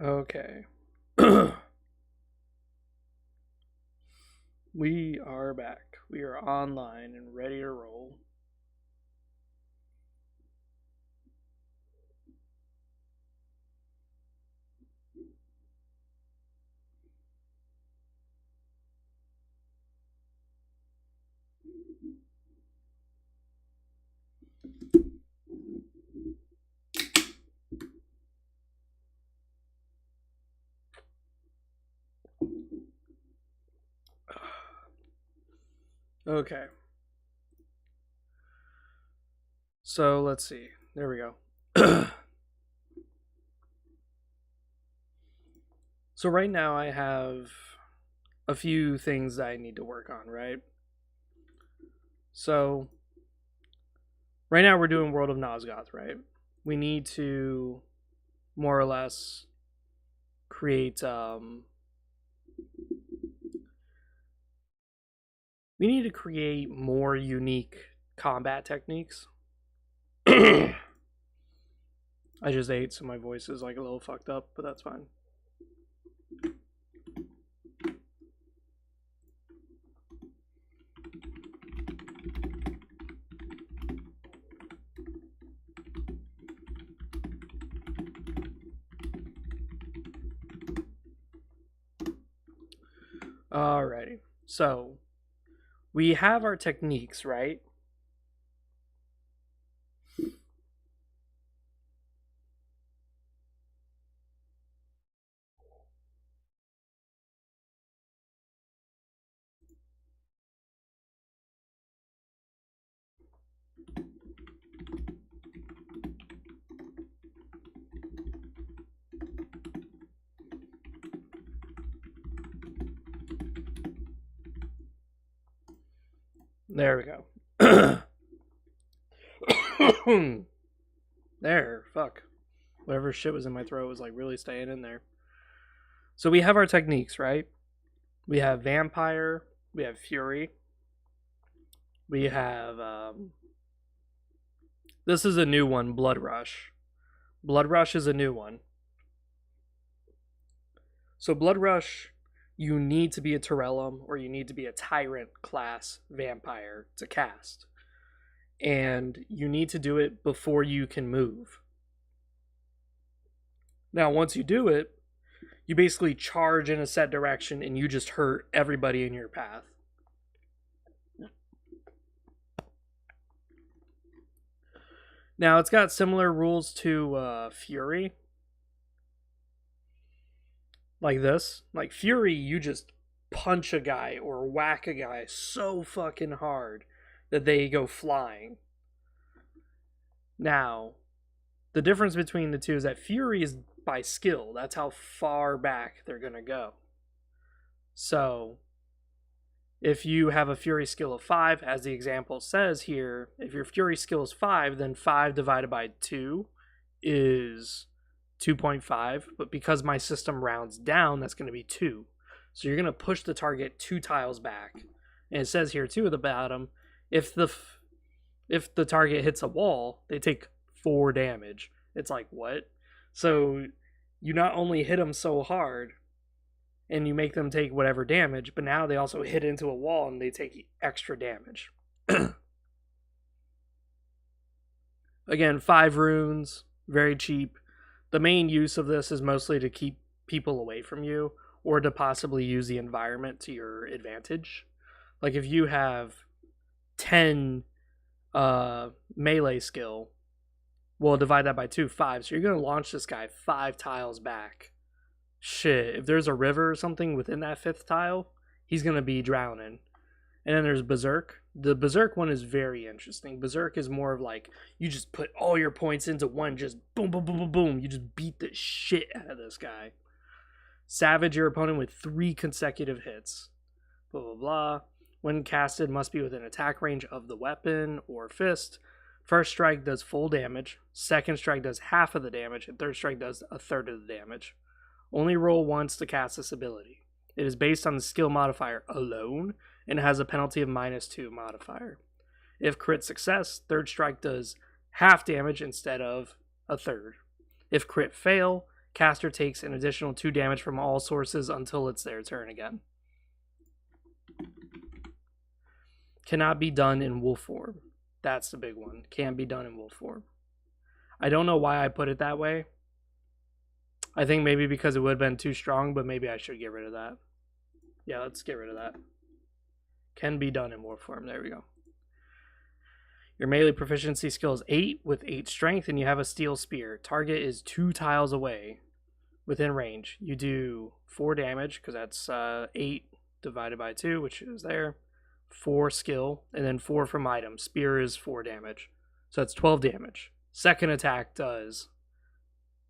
Okay. We are back. We are online and ready to roll. Okay. So let's see. There we go. So right now I have a few things that I need to work on, right? So right now we're doing World of Nosgoth, right? We need to more or less create we need to create more unique combat techniques. I just ate, so my voice is like a little fucked up, but that's fine. Alrighty. So we have our techniques, right? There we go. There, fuck. Whatever shit was in my throat was like really staying in there. So we have our techniques, right? We have Vampire, we have Fury, we have this is a new one, Blood Rush. Blood Rush is a new one. So Blood Rush, you need to be a Terrellum or you need to be a Tyrant class vampire to cast. And you need to do it before you can move. Now, once you do it, you basically charge in a set direction and you just hurt everybody in your path. Now, it's got similar rules to Fury. Like this. Like Fury, you just punch a guy or whack a guy so fucking hard that they go flying. Now, the difference between the two is that Fury is by skill. That's how far back they're going to go. So, if you have a Fury skill of 5, as the example says here, if your Fury skill is 5, then 5 divided by 2 is 2.5. But because my system rounds down, that's going to be 2. So you're going to push the target 2 tiles back. And it says here, too, at the bottom, if the target hits a wall, they take 4 damage. It's like, what? So you not only hit them so hard and you make them take whatever damage, but now they also hit into a wall and they take extra damage. Again, 5 runes, very cheap. The main use of this is mostly to keep people away from you or to possibly use the environment to your advantage. Like if you have 10 melee skill, well, divide that by 2, 5. So you're going to launch this guy 5 tiles back. Shit, if there's a river or something within that 5th tile, he's going to be drowning. And then there's Berserk. The Berserk one is very interesting. Berserk is more of like, you just put all your points into one, just boom, boom, boom, boom, boom. You just beat the shit out of this guy. Savage your opponent with 3 consecutive hits. Blah, blah, blah. When casted, must be within attack range of the weapon or fist. First strike does full damage. Second strike does half of the damage. And third strike does a third of the damage. Only roll once to cast this ability. It is based on the skill modifier alone and has a penalty of -2 modifier. If crit success, third strike does half damage instead of a third. If crit fail, Caster takes an additional 2 damage from all sources until it's their turn again. Cannot be done in wolf form. That's the big one. Can't be done in wolf form. I don't know why I put it that way. I think maybe because it would have been too strong, but maybe I should get rid of that. Yeah, let's get rid of that. Can be done in wolf form. There we go. Your melee proficiency skill is 8 with 8 strength, and you have a steel spear. Target is 2 tiles away within range. You do 4 damage, because that's 8 divided by 2, which is there. 4 skill, and then 4 from item. Spear is 4 damage. So that's 12 damage. Second attack does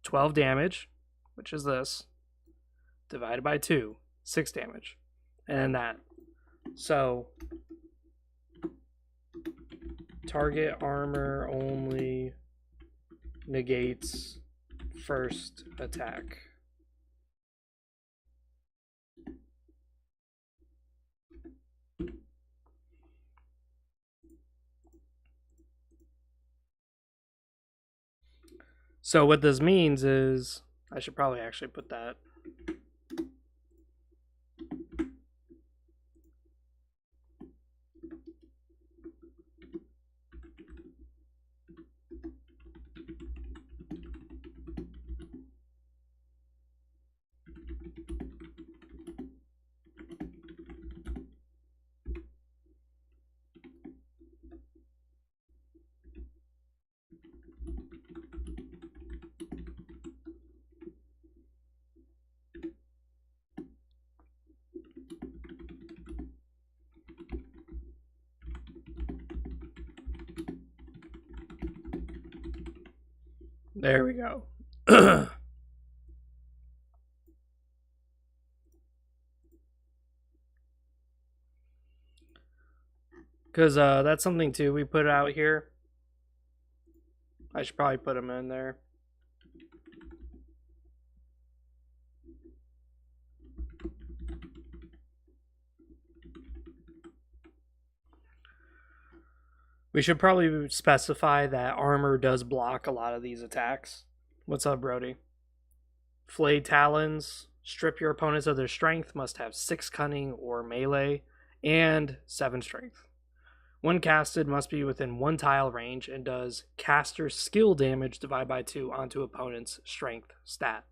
12 damage, which is this, divided by 2, 6 damage. And then that. So target armor only negates first attack. So what this means is, I should probably actually put that. There we go. Because that's something too we put out here. I should probably put them in there. We should probably specify that armor does block a lot of these attacks. What's up, Brody? Flayed Talons. Strip your opponents of their strength. Must have 6 cunning or melee and 7 strength. When casted, must be within 1 tile range and does caster skill damage divided by 2 onto opponent's strength stat.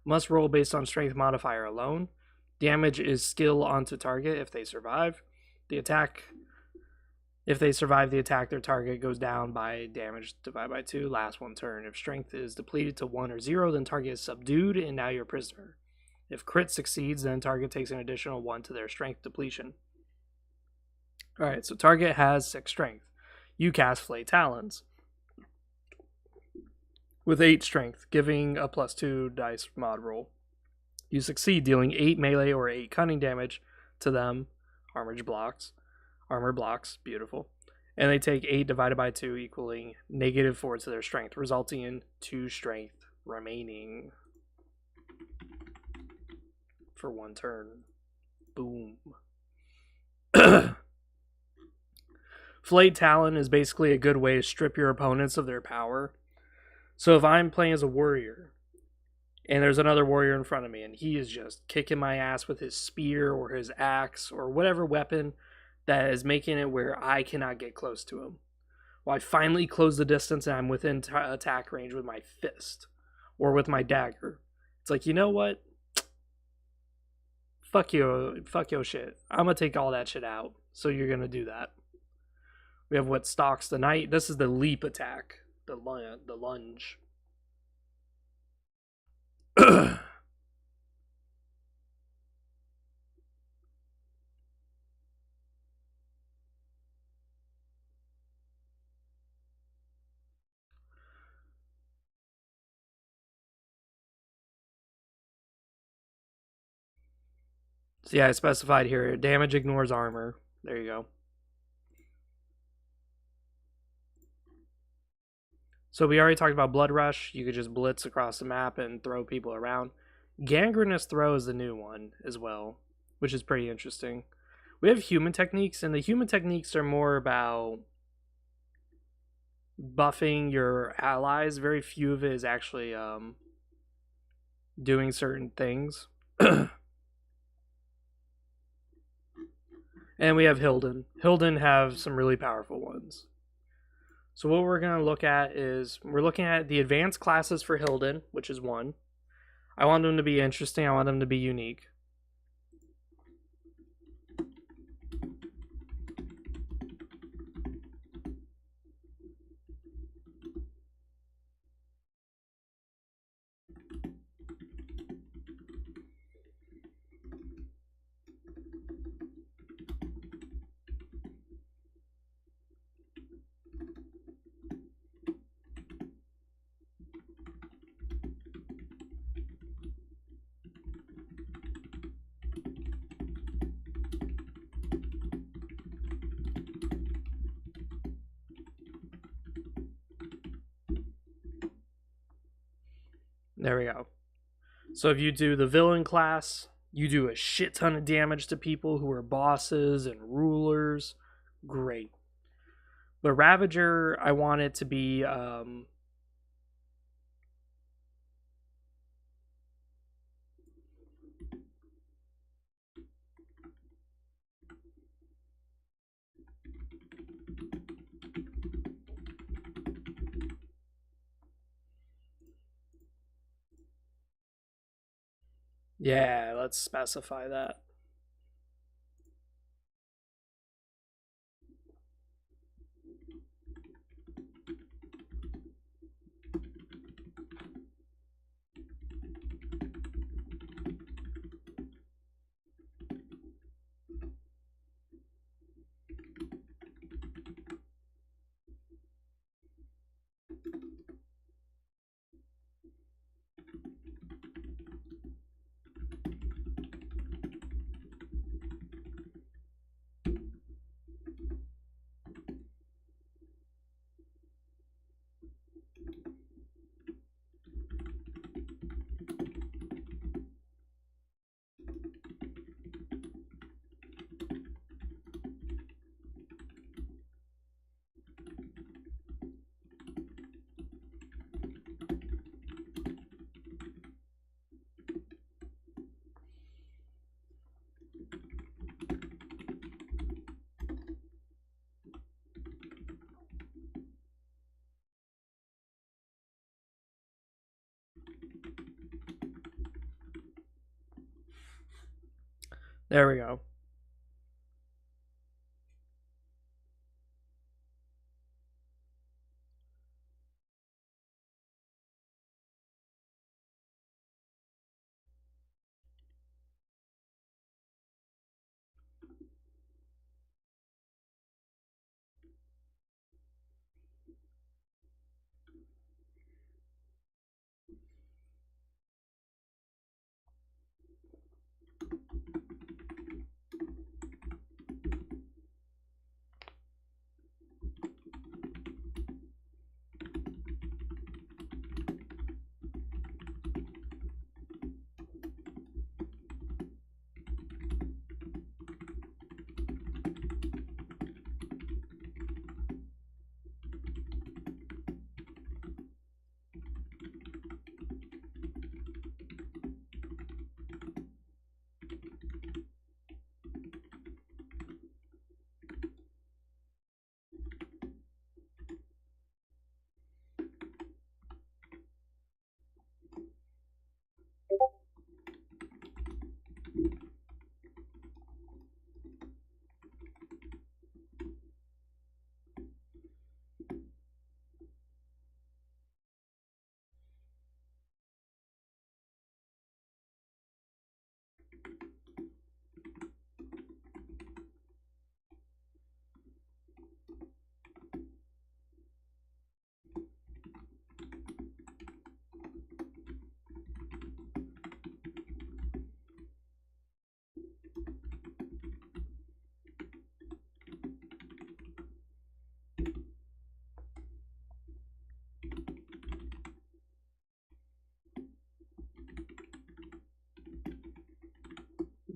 Must roll based on strength modifier alone. Damage is skill onto target if they survive. If they survive the attack, their target goes down by damage divided by 2, last 1 turn. If strength is depleted to 1 or 0, then target is subdued and now you're a prisoner. If crit succeeds, then target takes an additional 1 to their strength depletion. Alright, so target has 6 strength. You cast Flayed Talons with 8 strength, giving a +2 dice mod roll. You succeed, dealing 8 melee or 8 cunning damage to them. Armor blocks, beautiful. And they take 8 divided by 2, equaling -4 to their strength, resulting in 2 strength remaining for 1 turn. Boom. Flayed Talon is basically a good way to strip your opponents of their power. So if I'm playing as a warrior, and there's another warrior in front of me, and he is just kicking my ass with his spear or his axe or whatever weapon that is making it where I cannot get close to him. Well, I finally close the distance and I'm within attack range with my fist or with my dagger. It's like, you know what? Fuck your shit. I'm going to take all that shit out. So you're going to do that. We have what stalks the knight. This is the leap attack. The lunge. So yeah, I specified here, damage ignores armor. There you go. So we already talked about Blood Rush. You could just blitz across the map and throw people around. Gangrenous Throw is the new one as well, which is pretty interesting. We have human techniques, and the human techniques are more about buffing your allies. Very few of it is actually doing certain things. And we have Hilden. Hilden have some really powerful ones. So what we're going to look at is we're looking at the advanced classes for Hilden, which is 1. I want them to be interesting. I want them to be unique. There we go. So if you do the villain class, you do a shit ton of damage to people who are bosses and rulers. Great. But Ravager, I want it to be yeah, let's specify that. There we go.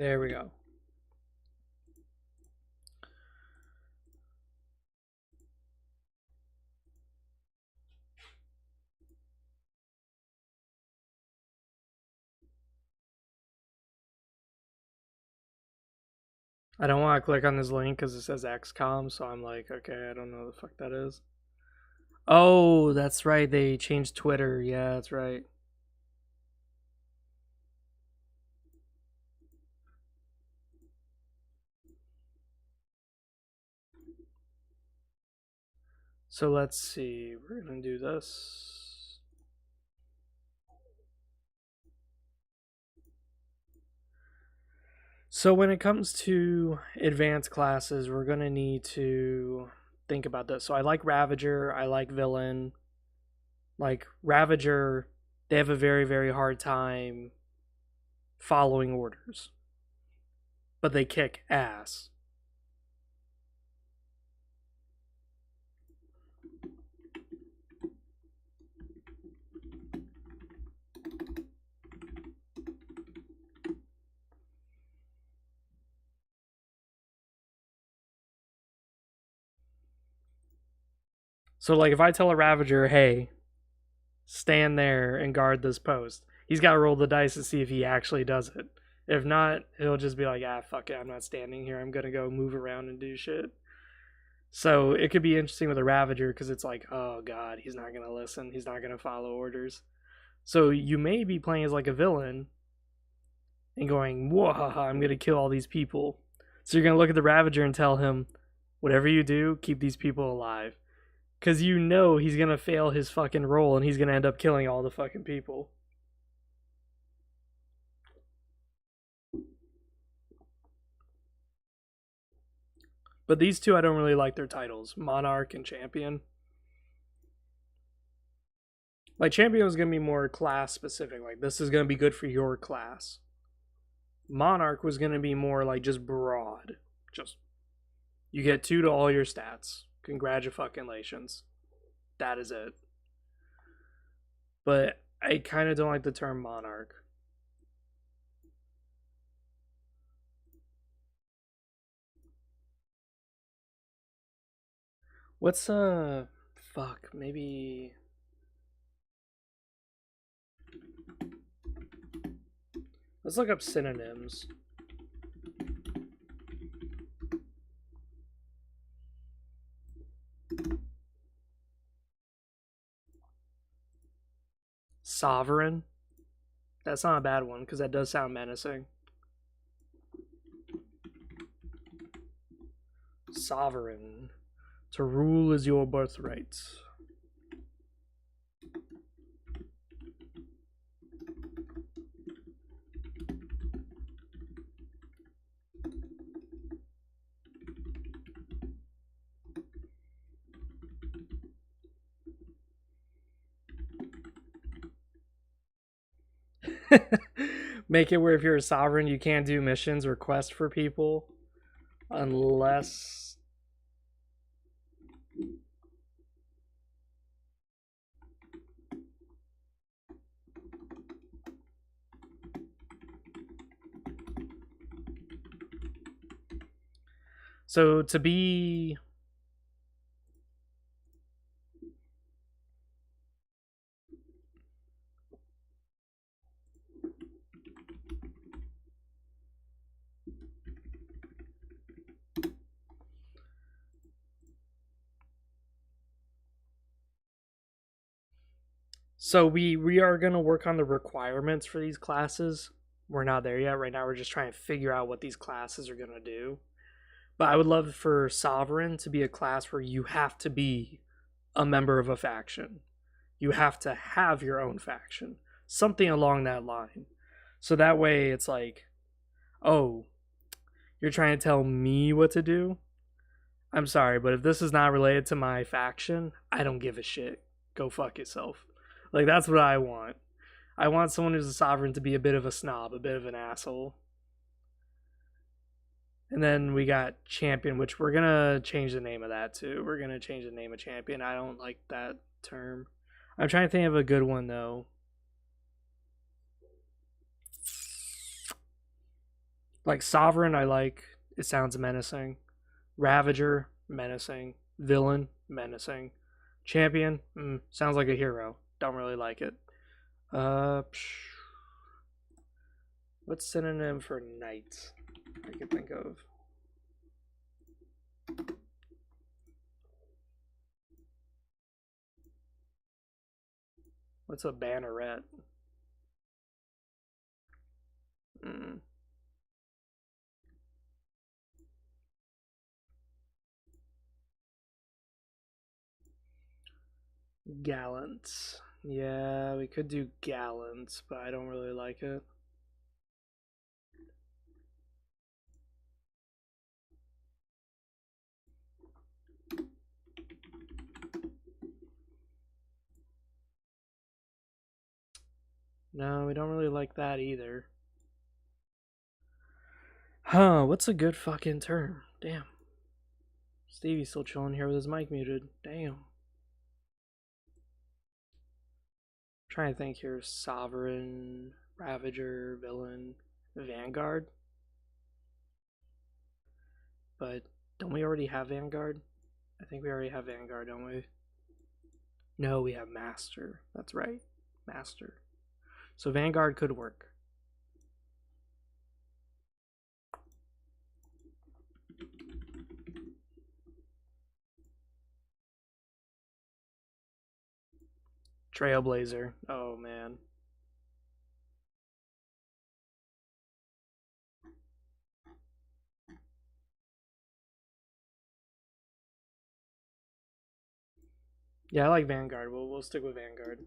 There we go. I don't want to click on this link because it says XCOM, so I'm like, okay, I don't know what the fuck that is. Oh, that's right. They changed Twitter. Yeah, that's right. So let's see. We're going to do this. So when it comes to advanced classes, we're going to need to think about this. So I like Ravager. I like Villain. Like Ravager, they have a very, very hard time following orders, but they kick ass. So, like, if I tell a Ravager, hey, stand there and guard this post, he's got to roll the dice to see if he actually does it. If not, he'll just be like, ah, fuck it, I'm not standing here. I'm going to go move around and do shit. So, it could be interesting with a Ravager because it's like, oh, God, he's not going to listen. He's not going to follow orders. So, you may be playing as like a villain and going, whoa, I'm going to kill all these people. So, you're going to look at the Ravager and tell him, whatever you do, keep these people alive. Because you know he's going to fail his fucking role and he's going to end up killing all the fucking people. But these two, I don't really like their titles. Monarch and Champion. Like, Champion is going to be more class specific. Like, this is going to be good for your class. Monarch was going to be more like just broad. Just, you get 2 to all your stats. Congratulations. That is it. But I kind of don't like the term Monarch. What's fuck, maybe let's look up synonyms. Sovereign. That's not a bad one because that does sound menacing. Sovereign. To rule is your birthright. Make it where if you're a sovereign, you can't do missions or quests for people unless. So to be. So we are going to work on the requirements for these classes. We're not there yet. Right now we're just trying to figure out what these classes are going to do. But I would love for Sovereign to be a class where you have to be a member of a faction. You have to have your own faction. Something along that line. So that way it's like, oh, you're trying to tell me what to do? I'm sorry, but if this is not related to my faction, I don't give a shit. Go fuck yourself. Like, that's what I want. I want someone who's a sovereign to be a bit of a snob, a bit of an asshole. And then we got Champion, which we're going to change the name of that too. We're going to change the name of Champion. I don't like that term. I'm trying to think of a good one though. Like Sovereign, I like. It sounds menacing. Ravager, menacing. Villain, menacing. Champion, sounds like a hero. Don't really like it. What's synonym for knight I could think of? What's a banneret? Mm. Gallant. Yeah, we could do gallant, but I don't really like it. No, we don't really like that either. Huh, what's a good fucking term? Damn. Stevie's still chilling here with his mic muted. Damn. Trying to think here. Sovereign, Ravager, Villain, Vanguard. But don't we already have Vanguard? I think we already have Vanguard, don't we? No, we have Master. That's right. Master. So Vanguard could work. Trailblazer. Oh, man. Yeah, I like Vanguard. We'll stick with Vanguard.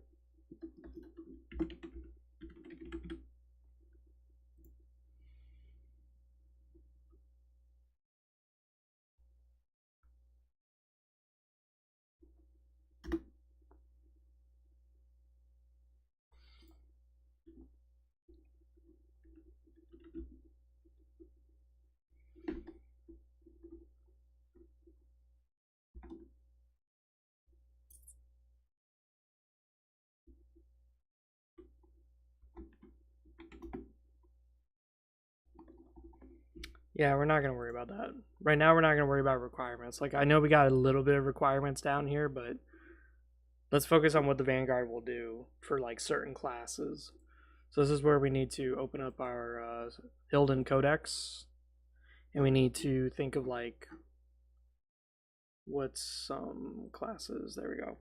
Yeah, we're not going to worry about that. Right now, we're not going to worry about requirements. Like, I know we got a little bit of requirements down here, but let's focus on what the Vanguard will do for, like, certain classes. So this is where we need to open up our Hilden Codex. And we need to think of, like, what's some classes. There we go.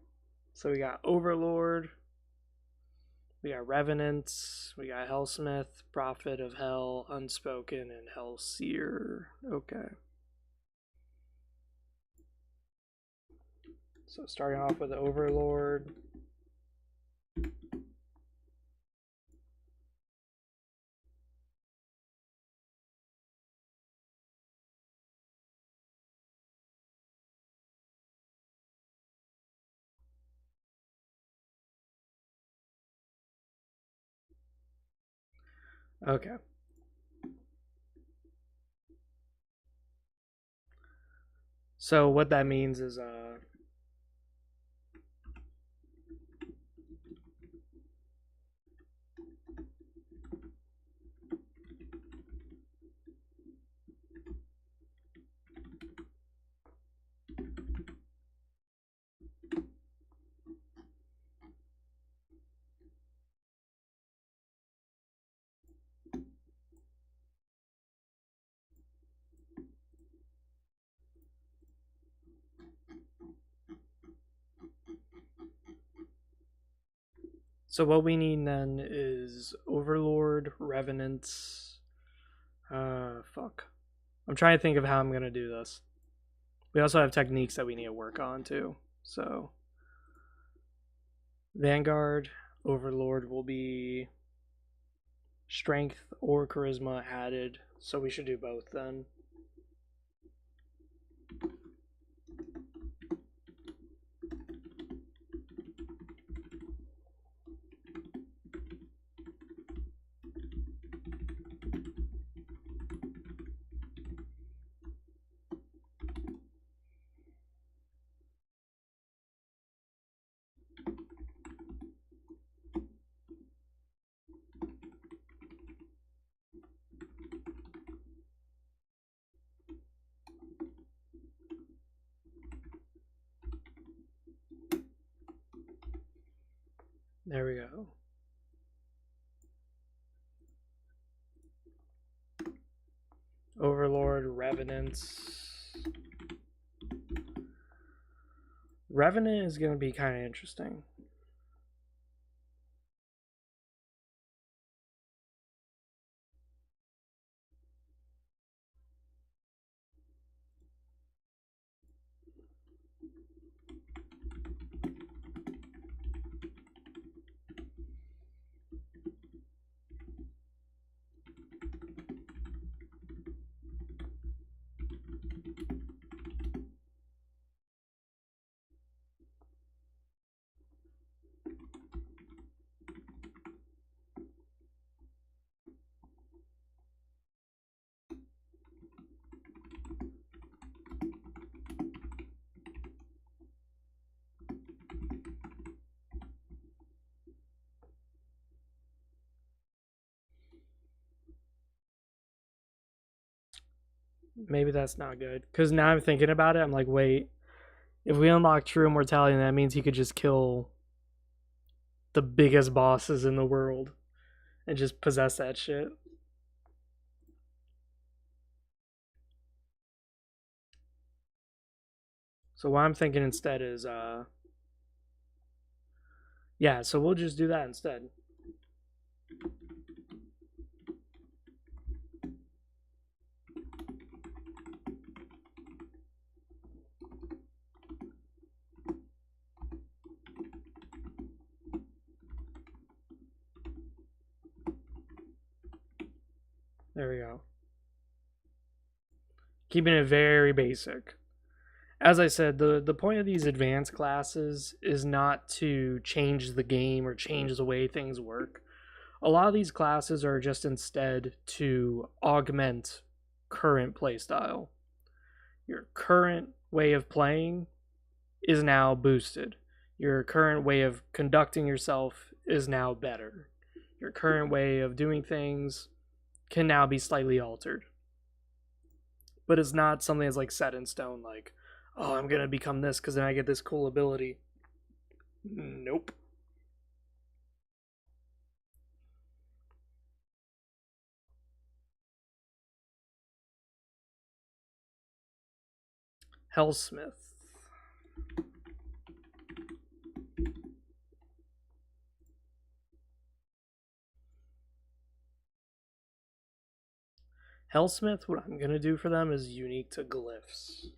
So we got Overlord. We got Revenant, we got Hellsmith, Prophet of Hell, Unspoken, and Hellseer. Okay. So starting off with Overlord. Okay. So what that means is so what we need then is Overlord, Revenant. Fuck. I'm trying to think of how I'm gonna do this. We also have techniques that we need to work on too. So Vanguard, Overlord will be strength or charisma added. So we should do both then. There we go. Overlord, Revenants. Revenant is going to be kind of interesting. Maybe that's not good. Because now I'm thinking about it, I'm like, wait, if we unlock true immortality, that means he could just kill the biggest bosses in the world and just possess that shit. So what I'm thinking instead is, yeah, so we'll just do that instead. There we go. Keeping it very basic. As I said, the point of these advanced classes is not to change the game or change the way things work. A lot of these classes are just instead to augment current playstyle. Your current way of playing is now boosted. Your current way of conducting yourself is now better. Your current way of doing things can now be slightly altered. But it's not something that's like set in stone, like, oh, I'm gonna become this because then I get this cool ability. Nope. Hellsmith. Hellsmith, what I'm gonna do for them is unique to glyphs.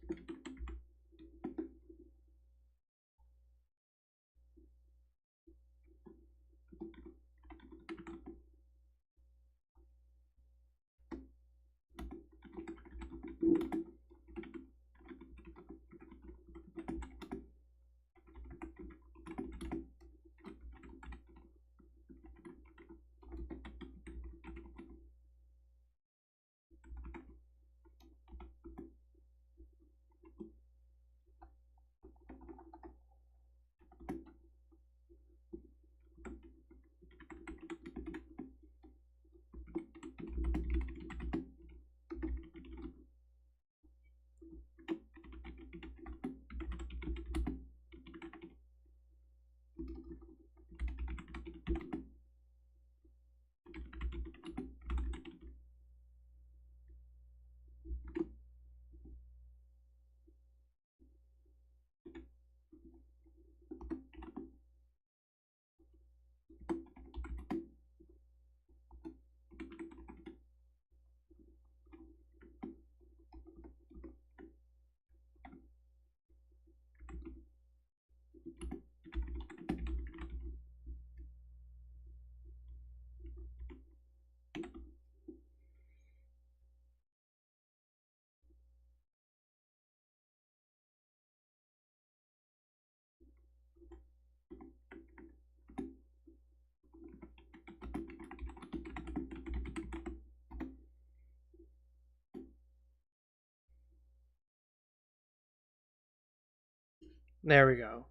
There we go.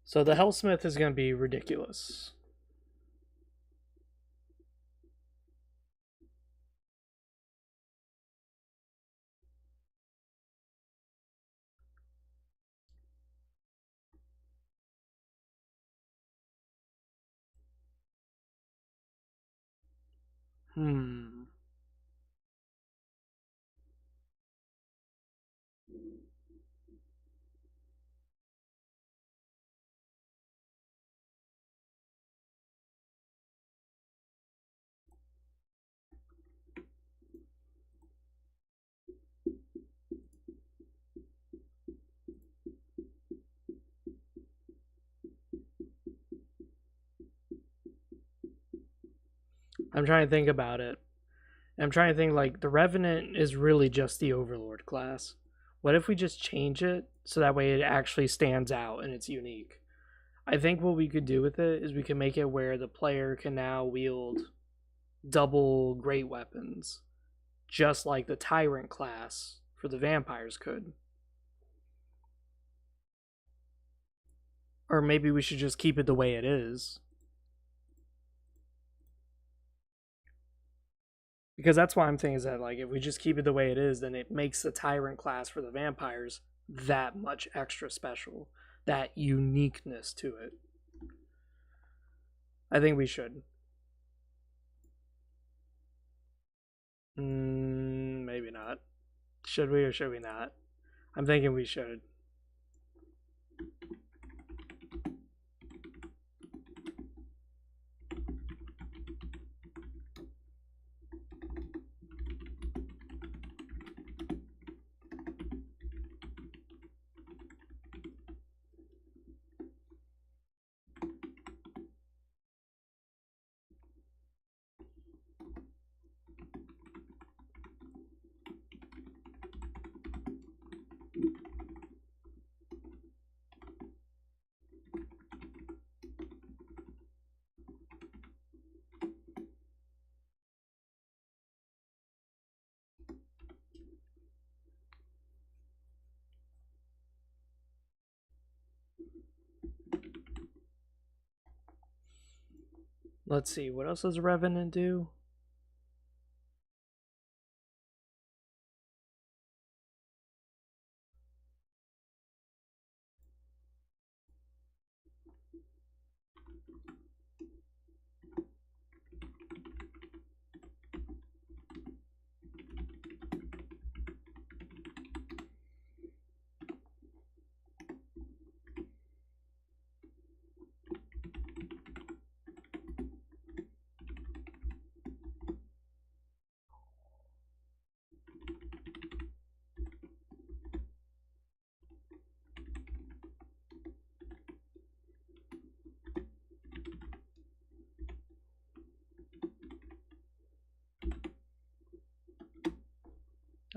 So the Hellsmith is gonna be ridiculous. Hmm. I'm trying to think about it. I'm trying to think like the Revenant is really just the Overlord class. What if we just change it so that way it actually stands out and it's unique? I think what we could do with it is we can make it where the player can now wield double great weapons, just like the Tyrant class for the vampires could. Or maybe we should just keep it the way it is. Because that's why I'm thinking is that, like, if we just keep it the way it is, then it makes the Tyrant class for the vampires that much extra special. That uniqueness to it. I think we should. Maybe not. Should we or should we not? I'm thinking we should. Let's see, what else does Revenant do?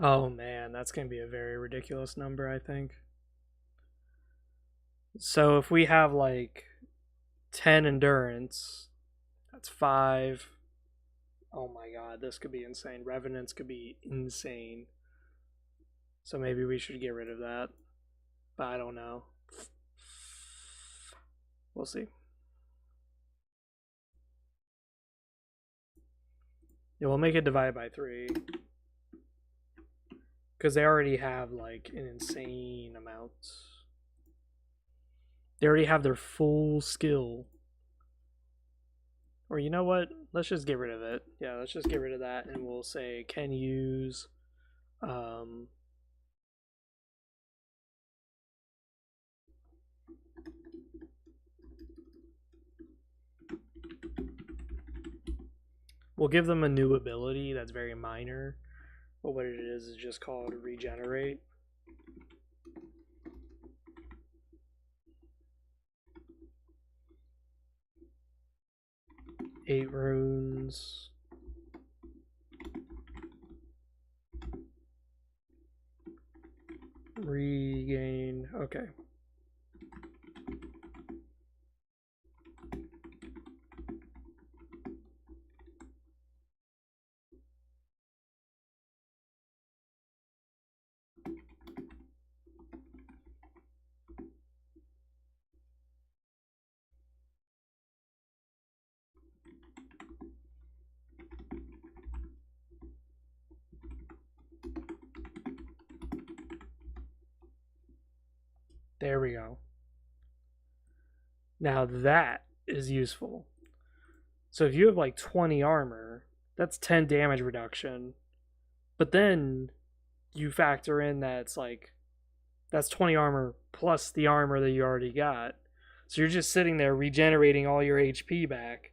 Oh man, that's going to be a very ridiculous number, I think. So if we have like 10 endurance, that's 5. Oh my god, this could be insane. Revenants could be insane. So maybe we should get rid of that. But I don't know. We'll see. Yeah, we'll make it divided by 3. Because they already have like an insane amount. They already have their full skill. Or you know what? Let's just get rid of it. Yeah, let's just get rid of that and we'll say can use we'll give them a new ability that's very minor. But what it is just called regenerate. Eight runes. Regain. Okay. There we go. Now that is useful. So if you have like 20 armor, that's 10 damage reduction. But then you factor in that it's like that's 20 armor plus the armor that you already got. So you're just sitting there regenerating all your HP back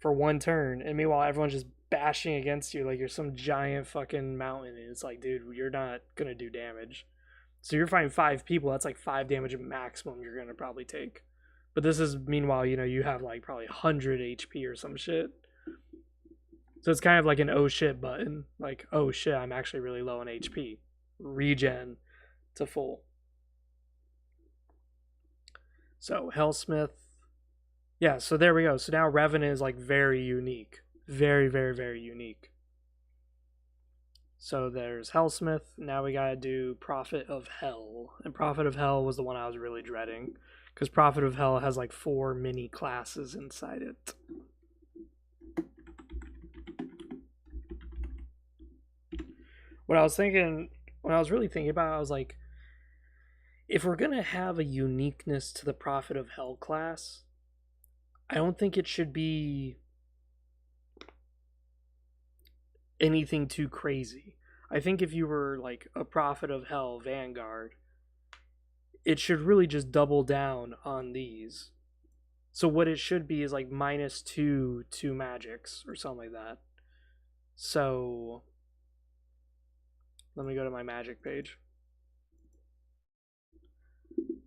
for one turn. And meanwhile, everyone's just bashing against you like you're some giant fucking mountain. And it's like, dude, you're not going to do damage. So you're fighting 5 people. That's like 5 damage maximum you're going to probably take. But this is, meanwhile, you know, you have like probably 100 HP or some shit. So it's kind of like an oh shit button. Like, oh shit, I'm actually really low on HP. Regen to full. So Hellsmith. Yeah, so there we go. So now Revenant is like very unique. Very, very, very unique. So there's Hellsmith. Now we gotta do Prophet of Hell. And Prophet of Hell was the one I was really dreading. Because Prophet of Hell has like 4 mini classes inside it. What I was thinking, when I was really thinking about it, I was like, if we're gonna have a uniqueness to the Prophet of Hell class, I don't think it should be anything too crazy. I think if you were like a Prophet of Hell Vanguard, it should really just double down on these. So what it should be is like -2 magics or something like that. So let me go to my magic page.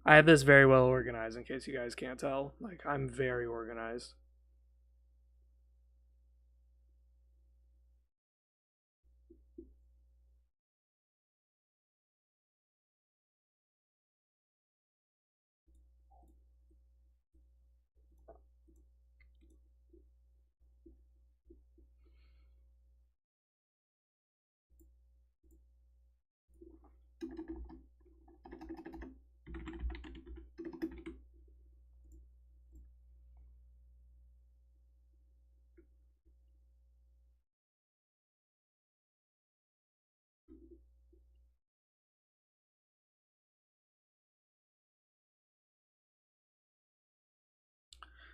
I have this very well organized in case you guys can't tell. Like, I'm very organized.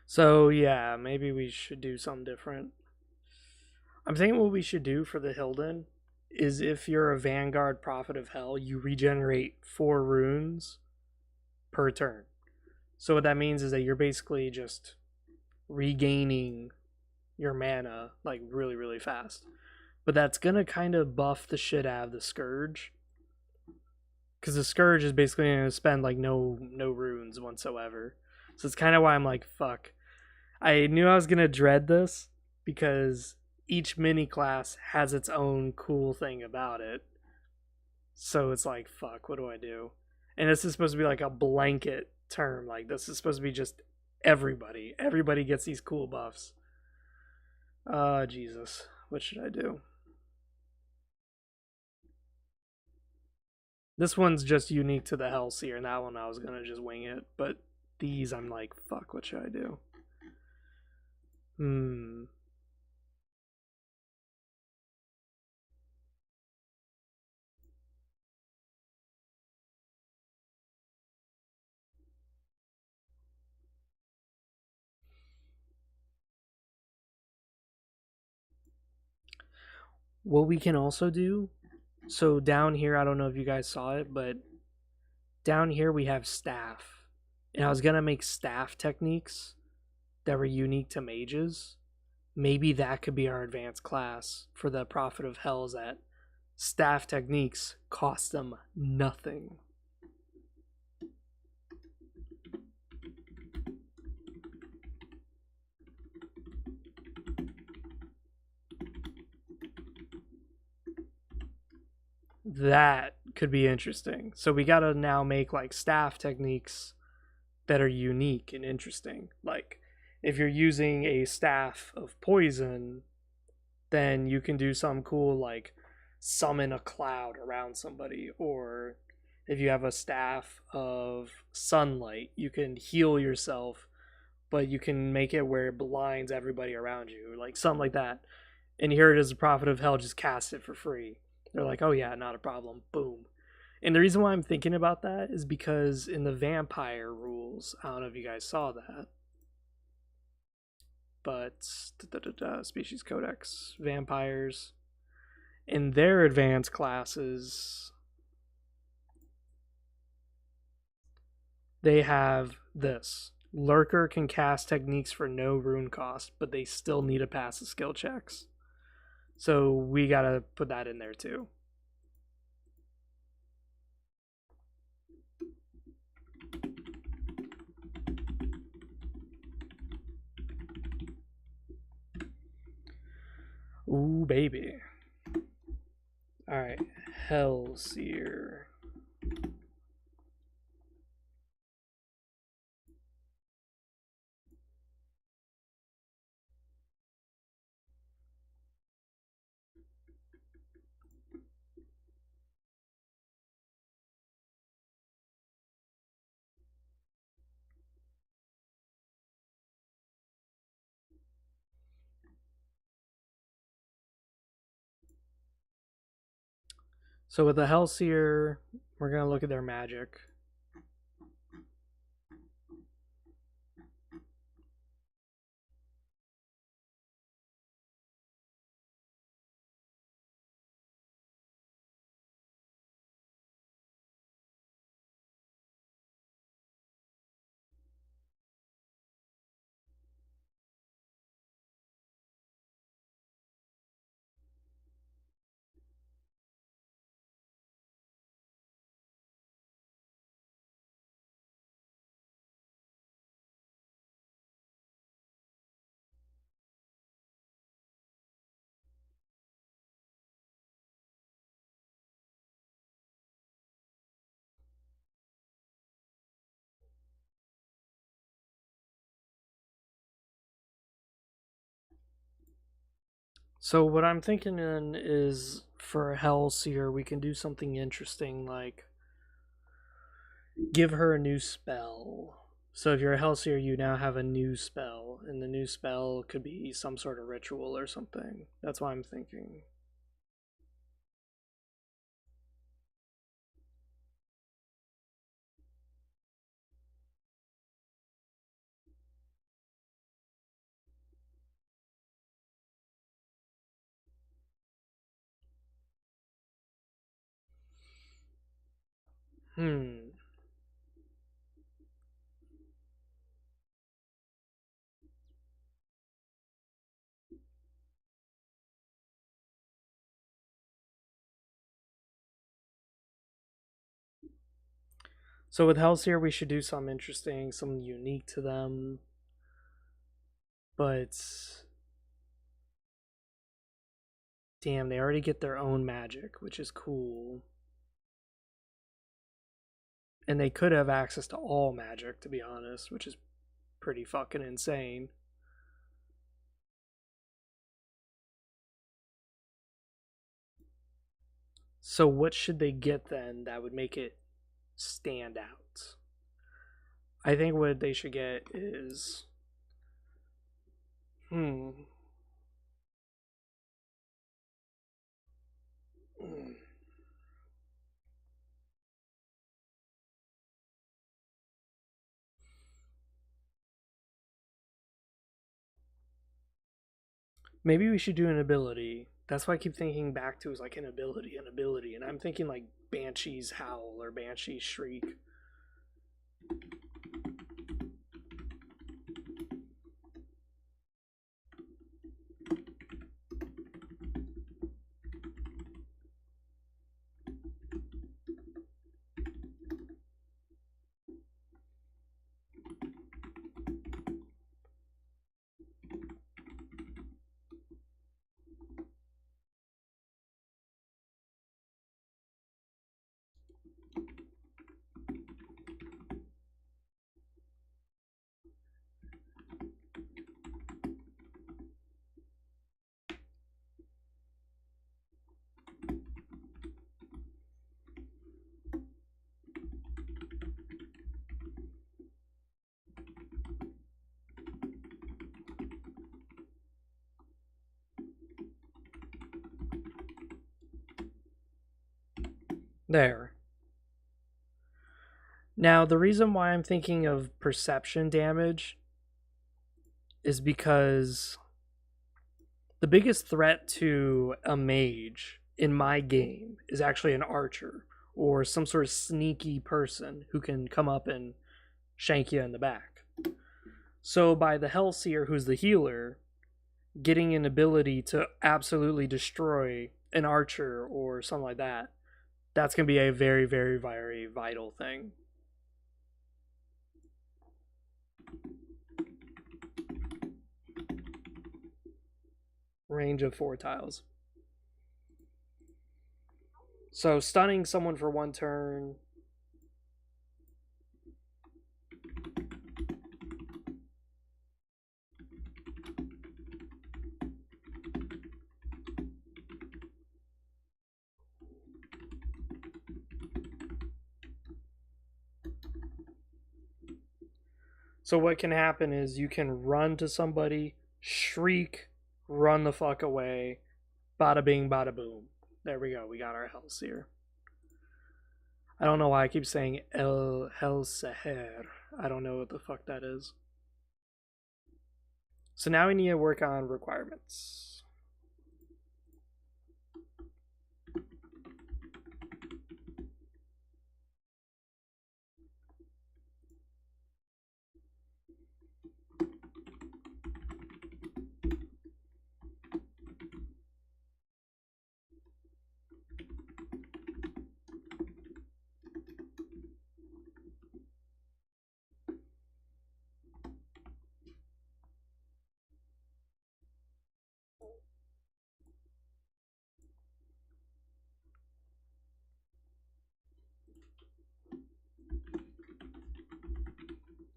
So, yeah, maybe we should do something different. I'm thinking what we should do for the Hilden is if you're a Vanguard Prophet of Hell, you regenerate 4 runes per turn. So, what that means is that you're basically just regaining your mana like really, really fast. But that's gonna kind of buff the shit out of the Scourge. Because the Scourge is basically gonna spend like no runes whatsoever. So it's kind of why I'm like, fuck. I knew I was gonna dread this because each mini class has its own cool thing about it. So it's like, fuck, what do I do? And this is supposed to be like a blanket term. Like, this is supposed to be just everybody. Everybody gets these cool buffs. Jesus. What should I do? This one's just unique to the Hellseer, and that one I was gonna just wing it. But these, I'm like, fuck, what should I do? Hmm. What we can also do, so down here, I don't know if you guys saw it, but down here we have staff. And I was gonna make staff techniques that were unique to mages. Maybe that could be our advanced class for the Prophet of Hell, is that staff techniques cost them nothing. That could be interesting. So we gotta now make like staff techniques that are unique and interesting. Like if you're using a staff of poison, then you can do something cool like summon a cloud around somebody, or if you have a staff of sunlight, you can heal yourself, but you can make it where it blinds everybody around you, like something like that. And here it is, the Prophet of Hell just cast it for free. They're like, oh yeah, not a problem. Boom. And the reason why I'm thinking about that is because in the vampire rules, I don't know if you guys saw that, but species codex, vampires, in their advanced classes, they have this. Lurker can cast techniques for no rune cost, but they still need to pass the skill checks. So we gotta put that in there too. Ooh, baby. Alright, Hellseer. So with the Hellseer, we're going to look at their magic. So what I'm thinking in is for Hellseer, we can do something interesting like give her a new spell. So if you're a Hellseer, you now have a new spell, and the new spell could be some sort of ritual or something. That's what I'm thinking. Hmm. So with Hellseer, we should do something interesting, something unique to them. But damn, they already get their own magic, which is cool. And they could have access to all magic, to be honest, which is pretty fucking insane. So what should they get then that would make it stand out? I think what they should get is hmm. Maybe we should do an ability. That's why I keep thinking back to is like an ability, and I'm thinking like Banshee's Howl or Banshee's Shriek. There. Now, the reason why I'm thinking of perception damage is because the biggest threat to a mage in my game is actually an archer or some sort of sneaky person who can come up and shank you in the back. So, by the Hellseer, who's the healer, getting an ability to absolutely destroy an archer or something like that, that's going to be a very, very, very vital thing. Range of 4 tiles. So stunning someone for 1 turn. So what can happen is you can run to somebody, shriek, run the fuck away, bada bing, bada boom. There we go. We got our Hellseer. I don't know why I keep saying El Hel Seher. I don't know what the fuck that is. So now we need to work on requirements.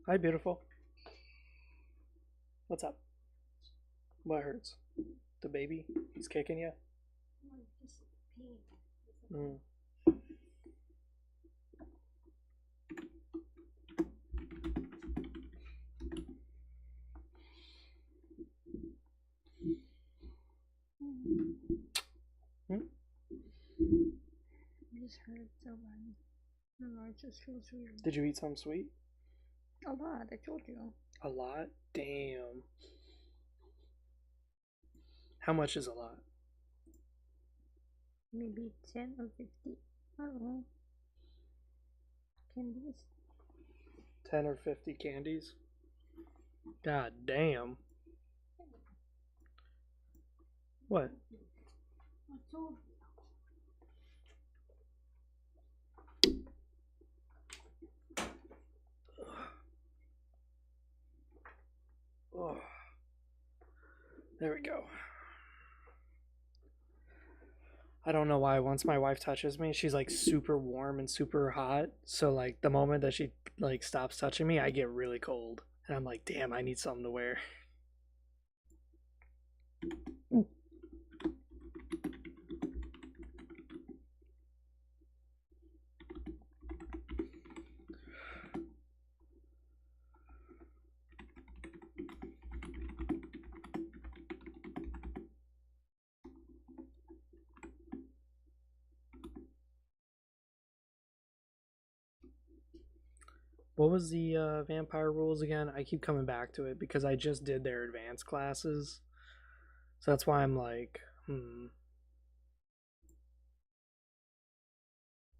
Hi, beautiful. What's up? What hurts? The baby? He's kicking you? Mm. Hmm? It just hurts so bad. I don't know, it just feels weird. Did you eat something sweet? A lot, I told you. A lot? Damn. How much is a lot? Maybe 10 or 50. I don't know. Candies. 10 or 50 candies? God damn. What? I told you. Oh. There we go. I don't know why once my wife touches me, she's like super warm and super hot. So like the moment that she like stops touching me, I get really cold. And I'm like, "Damn, I need something to wear." What was the vampire rules again? I keep coming back to it because I just did their advanced classes. So that's why I'm like,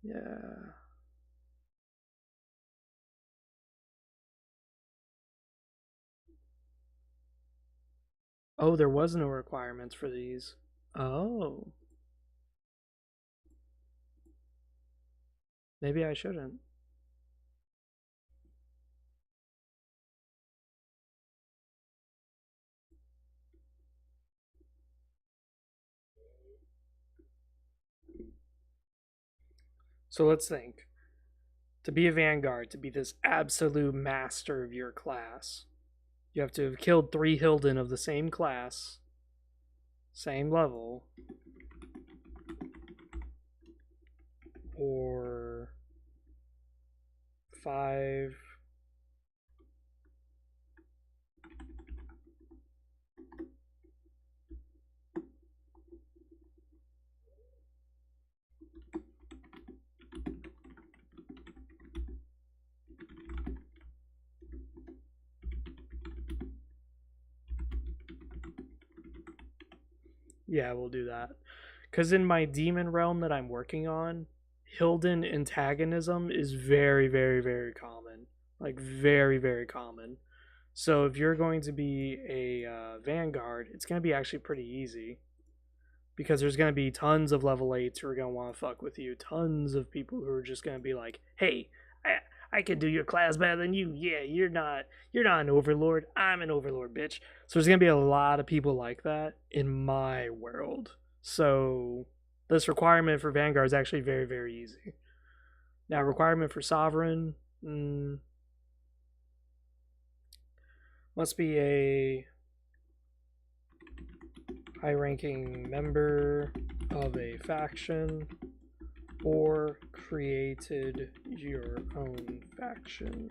yeah. Oh, there was no requirements for these. Oh. Maybe I shouldn't. So let's think. To be a vanguard, to be this absolute master of your class, you have to have killed 3 Hilden of the same class, same level, or 5. Yeah, we'll do that. Because in my demon realm that I'm working on, Hilden antagonism is very, very, very common. Like, very, very common. So if you're going to be a vanguard, it's going to be actually pretty easy. Because there's going to be tons of level 8s who are going to want to fuck with you. Tons of people who are just going to be like, hey, I can do your class better than you. Yeah, you're not an overlord. I'm an overlord, bitch. So there's gonna be a lot of people like that in my world. So this requirement for Vanguard is actually very, very easy. Now, requirement for Sovereign must be a high-ranking member of a faction or created your own faction.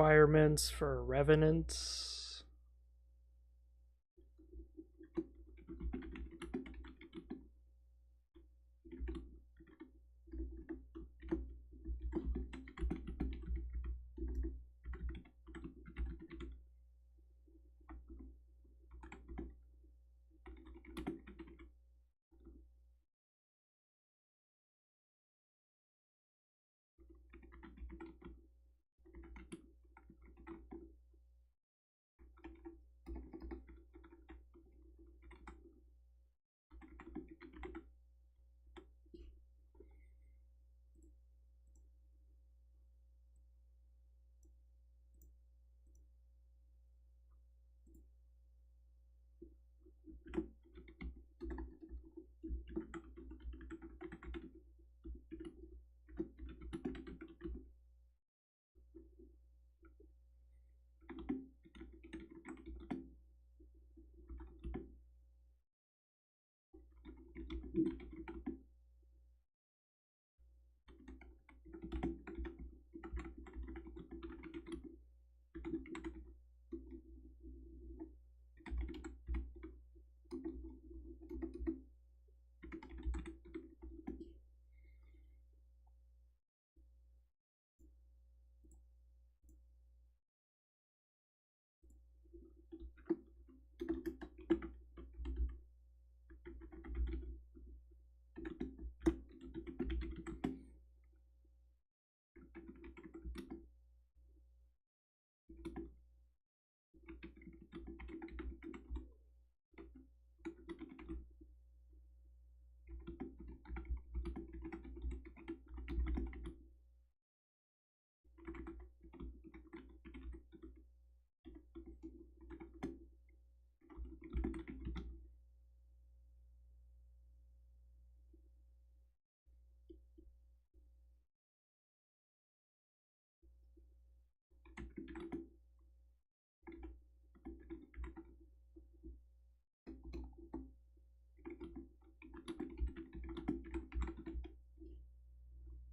requirements for revenants.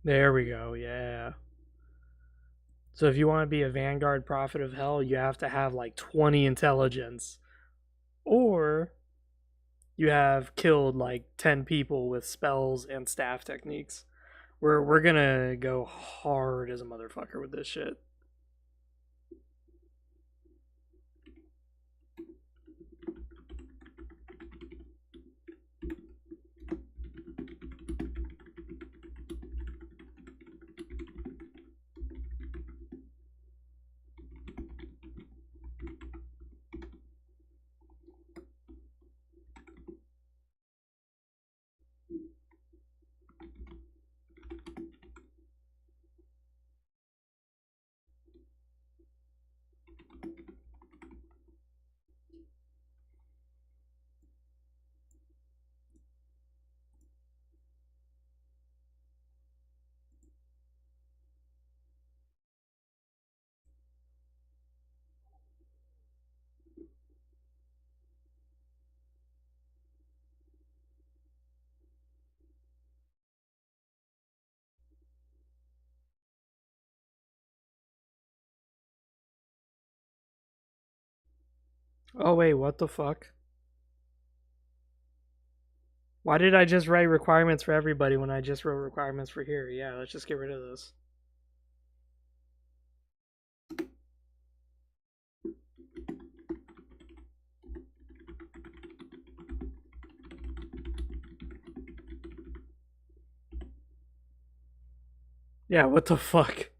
There we go, yeah. So if you want to be a Vanguard Prophet of Hell, you have to have like 20 intelligence. Or you have killed like 10 people with spells and staff techniques. We're gonna go hard as a motherfucker with this shit. Oh wait, what the fuck? Why did I just write requirements for everybody when I just wrote requirements for here? Yeah, let's just get rid of this. Yeah, what the fuck?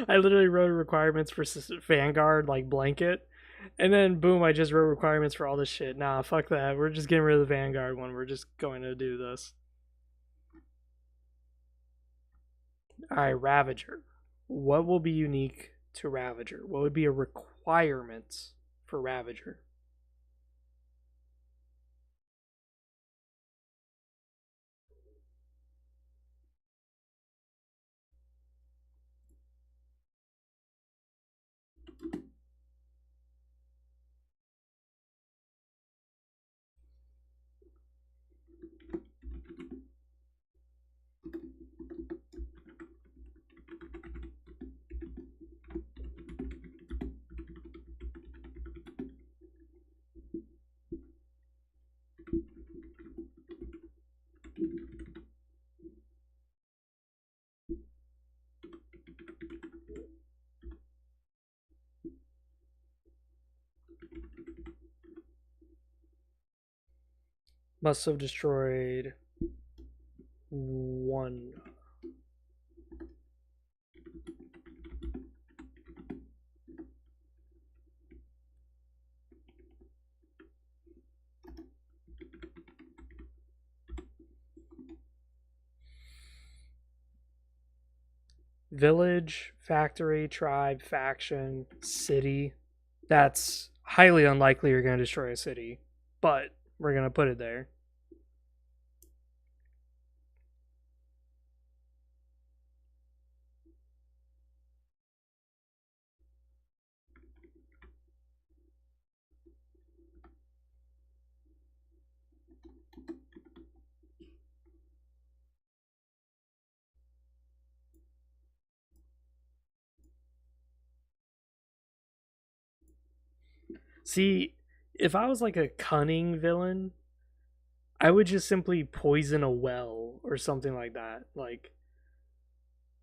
I literally wrote requirements for Vanguard, like blanket, and then boom, I just wrote requirements for all this shit. Nah, fuck that. We're just getting rid of the Vanguard one. We're just going to do this. Alright, Ravager. What will be unique to Ravager? What would be a requirement for Ravager? Must have destroyed one. Village, factory, tribe, faction, city. That's highly unlikely you're going to destroy a city, but we're going to put it there. See, if I was like a cunning villain, I would just simply poison a well or something like that. Like,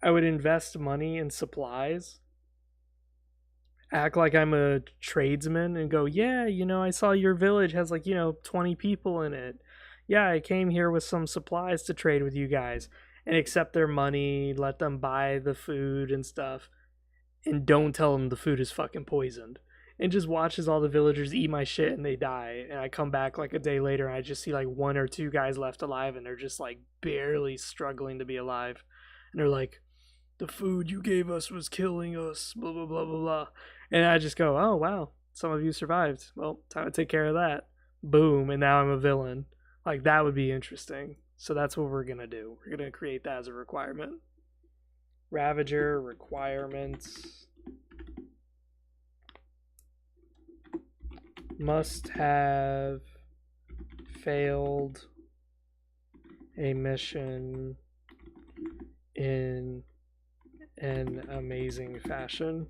I would invest money in supplies, act like I'm a tradesman, and go, yeah, I saw your village has like, 20 people in it. Yeah, I came here with some supplies to trade with you guys and accept their money, let them buy the food and stuff, and don't tell them the food is fucking poisoned. And just watches all the villagers eat my shit and they die. And I come back like a day later and I just see like one or two guys left alive and they're just like barely struggling to be alive. And they're like, the food you gave us was killing us, blah, blah, blah, blah, blah. And I just go, oh, wow, some of you survived. Well, time to take care of that. Boom. And now I'm a villain. Like, that would be interesting. So that's what we're going to do. We're going to create that as a requirement. Ravager requirements. Must have failed a mission in an amazing fashion.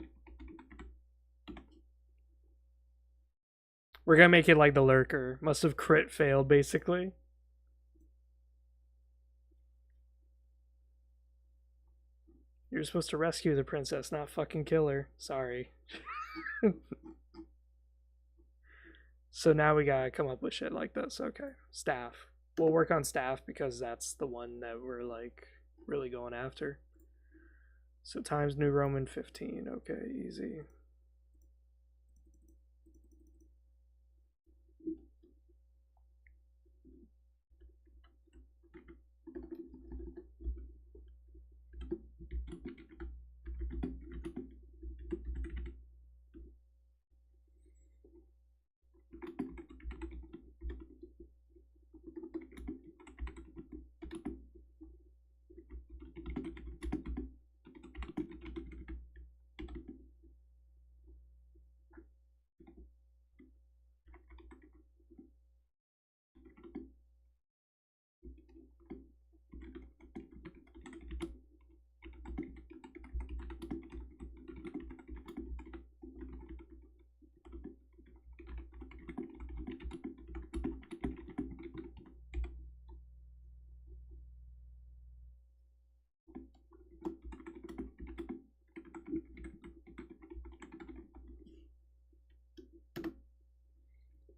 We're gonna make it like the lurker. Must have crit failed, basically. You're supposed to rescue the princess, not fucking kill her. Sorry. So now we gotta come up with shit like this. Okay. Staff. We'll work on staff because that's the one that we're like really going after. So times New Roman 15. Okay, easy.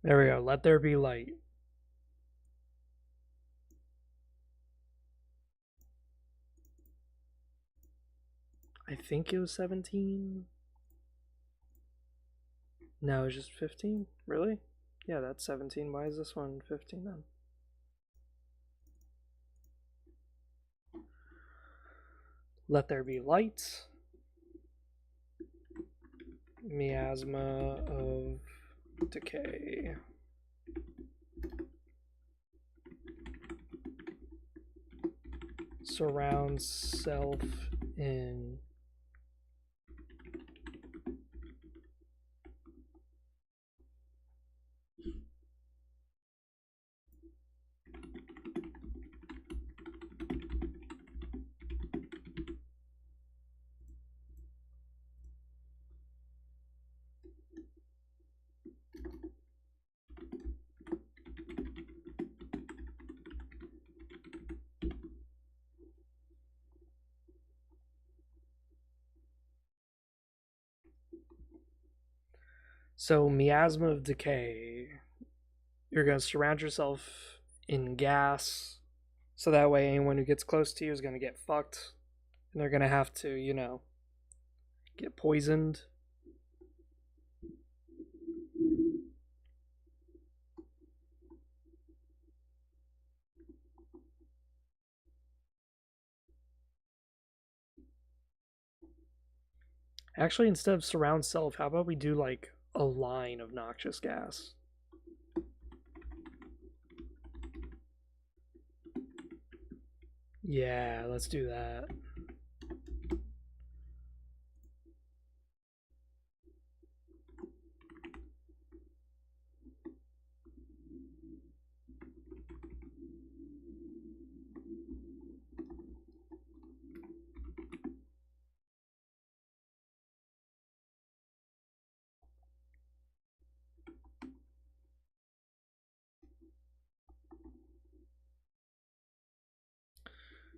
There we go. Let there be light. I think it was 17. No, it's just 15. Really? Yeah, that's 17. Why is this one 15 then? Let there be light. Miasma of decay. Surrounds self in so miasma of decay. You're gonna surround yourself in gas, so that way anyone who gets close to you is going to get fucked, and they're going to have to, get poisoned. Actually, instead of surround self, how about we do like a line of noxious gas? Yeah, let's do that.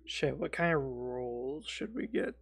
Shit, what kind of rolls should we get?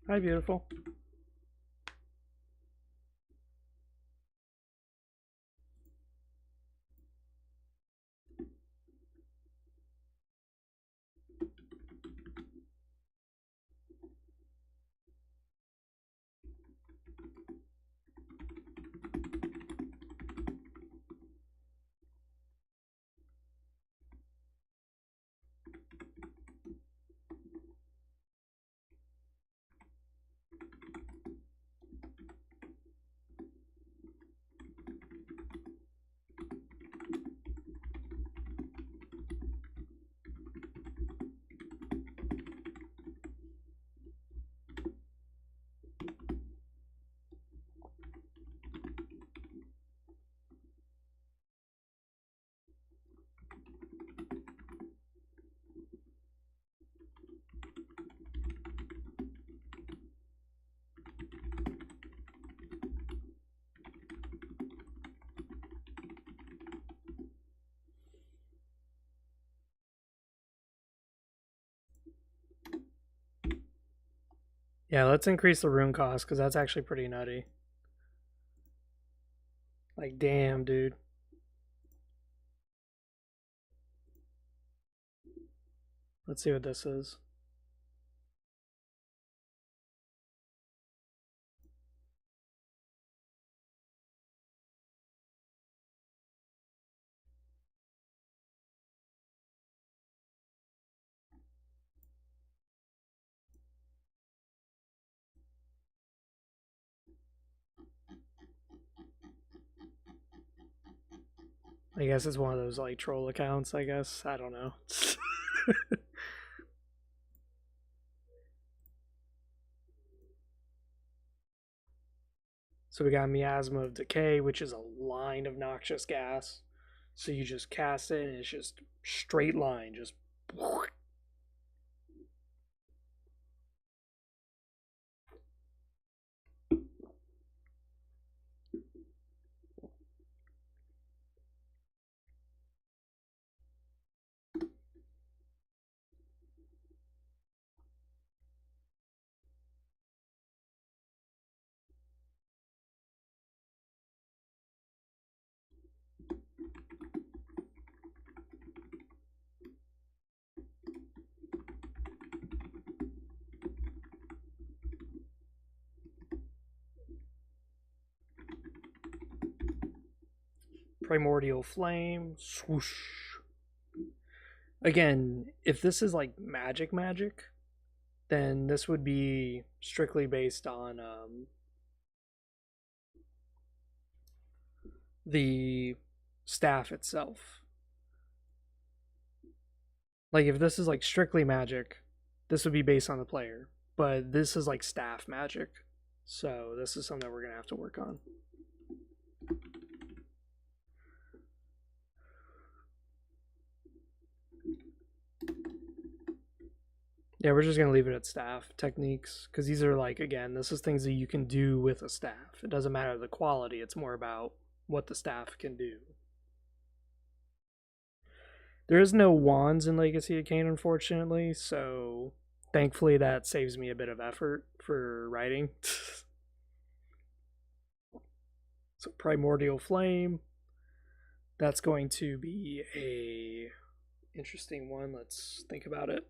Hi, beautiful. Yeah, let's increase the rune cost because that's actually pretty nutty. Like, damn, dude. Let's see what this is. I guess it's one of those like troll accounts, I guess. I don't know. So we got Miasma of Decay, which is a line of noxious gas. So you just cast it and it's just straight line, just Primordial Flame, swoosh. Again, if this is like magic, then this would be strictly based on the staff itself. Like if this is like strictly magic, this would be based on the player. But this is like staff magic. So this is something we're gonna have to work on. Yeah, we're just gonna leave it at staff techniques because these are like, again, this is things that you can do with a staff. It doesn't matter the quality, it's more about what the staff can do. There is no wands in Legacy of Kain, unfortunately, so thankfully that saves me a bit of effort for writing. So Primordial Flame, that's going to be a interesting one. Let's think about it.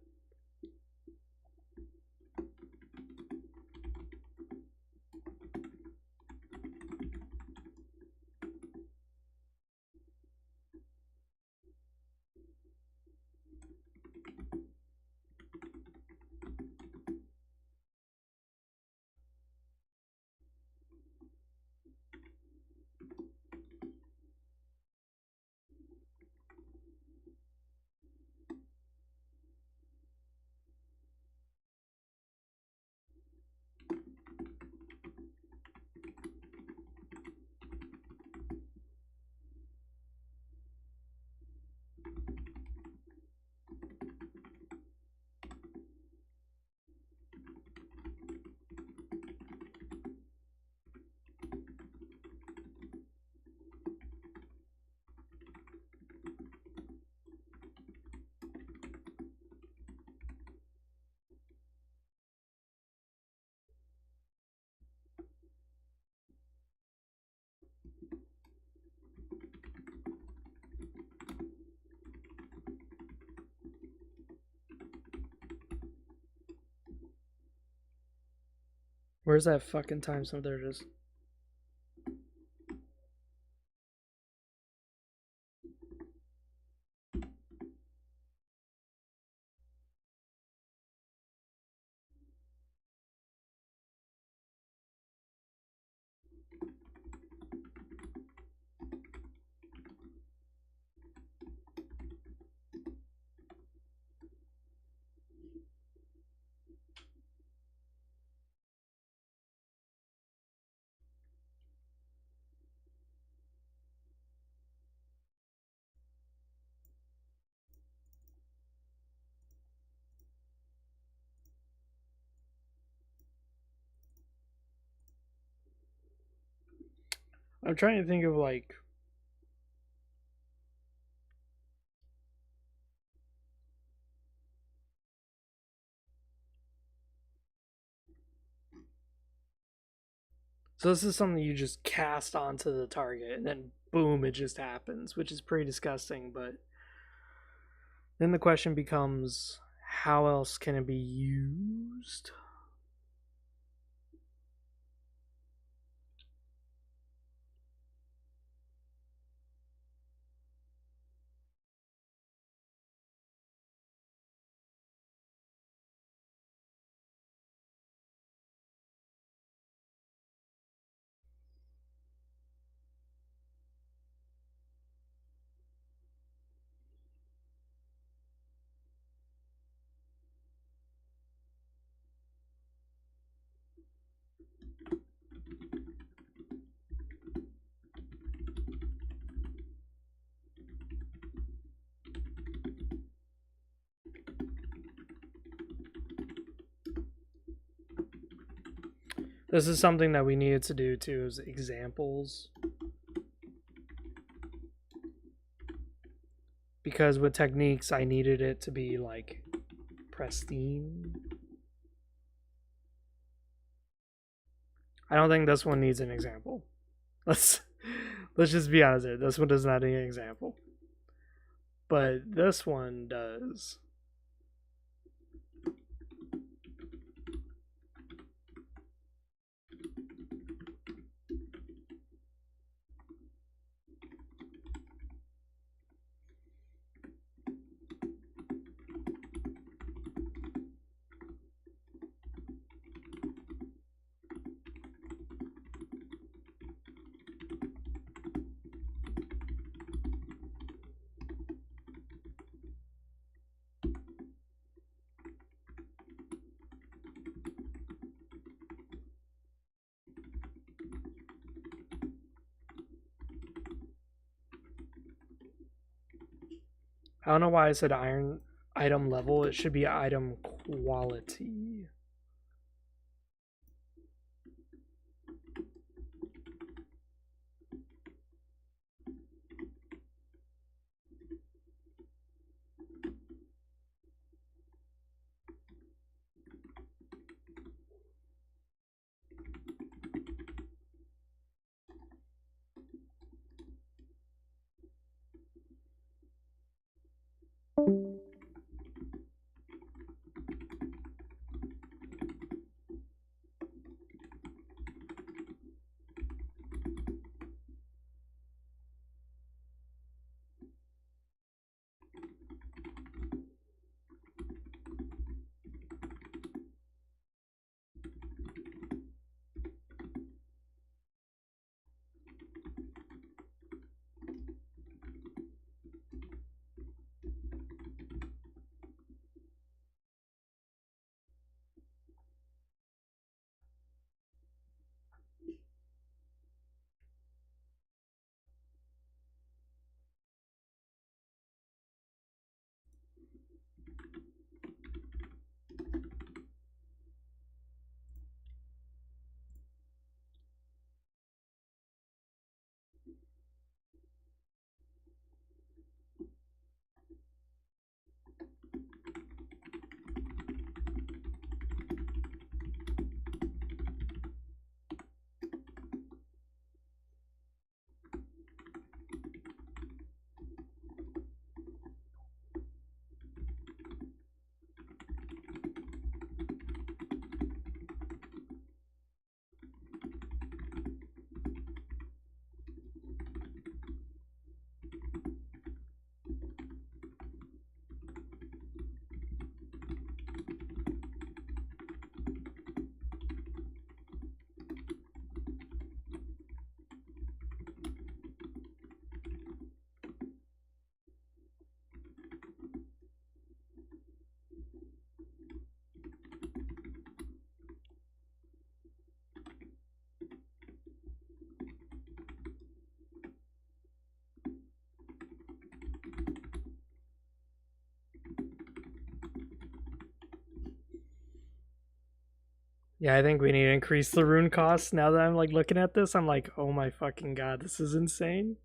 Where's that fucking time? So there it is. I'm trying to think of like, so this is something you just cast onto the target and then boom, it just happens, which is pretty disgusting. But then the question becomes, how else can it be used? This is something that we needed to do too, is examples. Because with techniques, I needed it to be like pristine. I don't think this one needs an example. Let's just be honest here. This one does not need an example. But this one does. I don't know why I said item level. It should be item quality. Yeah, I think we need to increase the rune cost. Now that I'm like looking at this, I'm like, oh my fucking god, this is insane.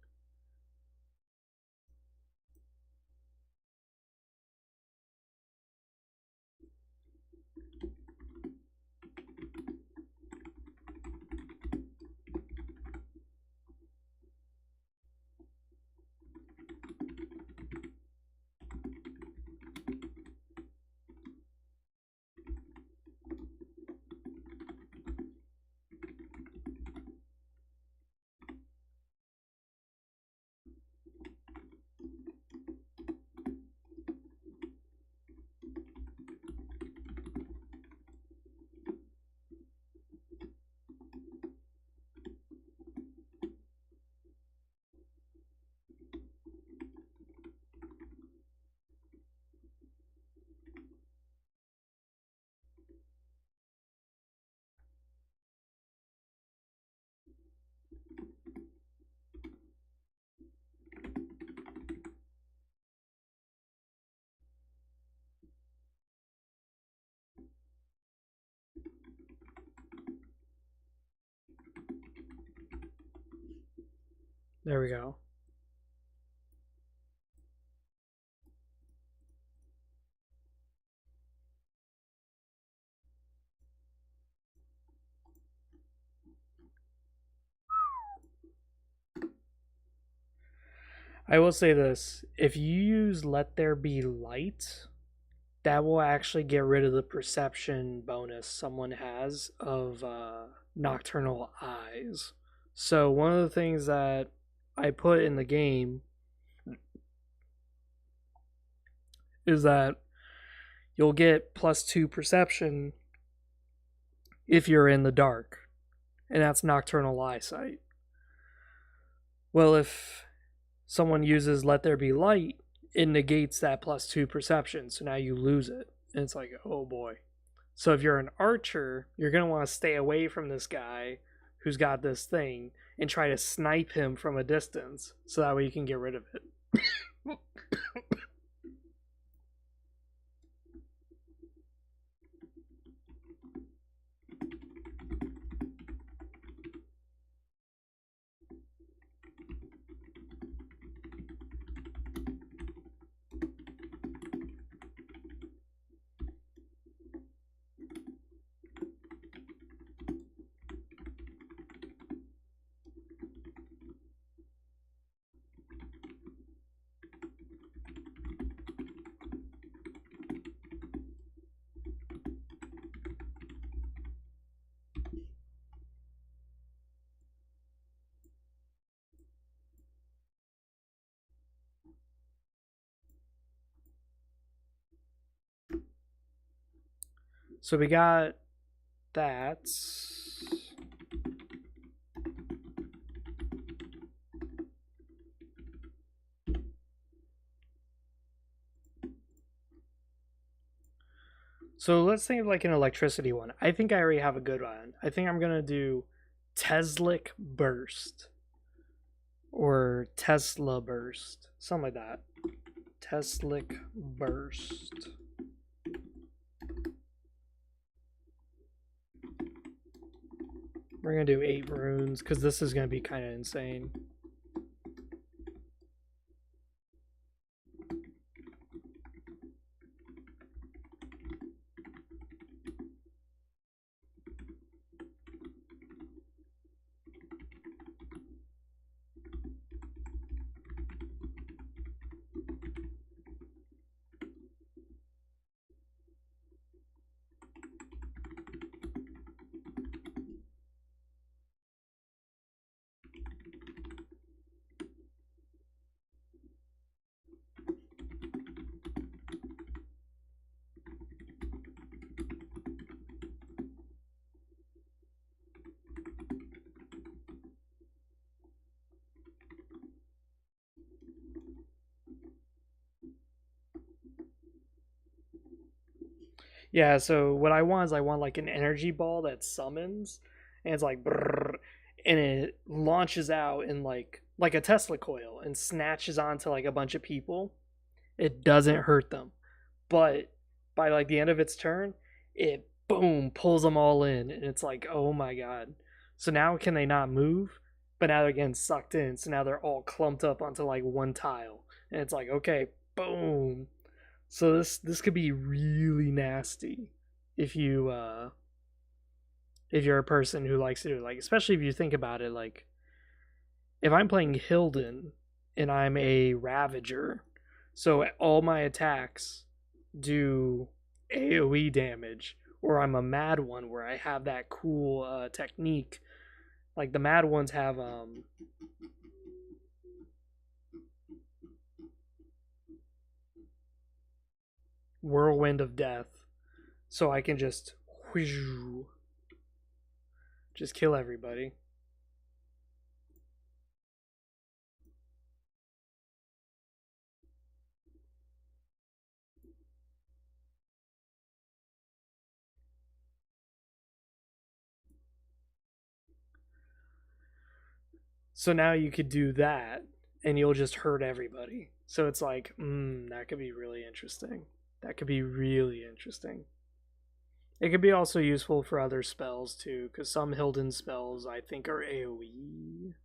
There we go. I will say this, if you use Let There Be Light, that will actually get rid of the perception bonus someone has of nocturnal eyes. So one of the things that I put in the game is that you'll get +2 perception if you're in the dark, and that's nocturnal eyesight. Well, if someone uses Let There Be Light, it negates that +2 perception, so now you lose it. And it's like, oh boy. So if you're an archer, you're going to want to stay away from this guy who's got this thing and try to snipe him from a distance, so that way you can get rid of it. So we got that. So let's think of like an electricity one. I think I already have a good one. I think I'm gonna do Teslic Burst or Tesla Burst, something like that. Teslic Burst. We're gonna do 8 runes because this is gonna be kind of insane. Yeah, so what I want is I want like an energy ball that summons and it's like brrr, and it launches out in like a Tesla coil and snatches onto like a bunch of people. It doesn't hurt them. But by like the end of its turn, it boom pulls them all in and it's like, "Oh my god." So now can they not move? But now they're getting sucked in. So now they're all clumped up onto like one tile. And it's like, "Okay, boom." So this could be really nasty if you're a person who likes to do it. Like especially if you think about it, like if I'm playing Hilden and I'm a Ravager, so all my attacks do AoE damage, or I'm a Mad One where I have that cool technique. Like the Mad Ones have Whirlwind of Death, so I can just whew, just kill everybody. So now you could do that, and you'll just hurt everybody. So it's like, that could be really interesting. That could be really interesting. It could be also useful for other spells too, because some Hilden spells I think are AoE.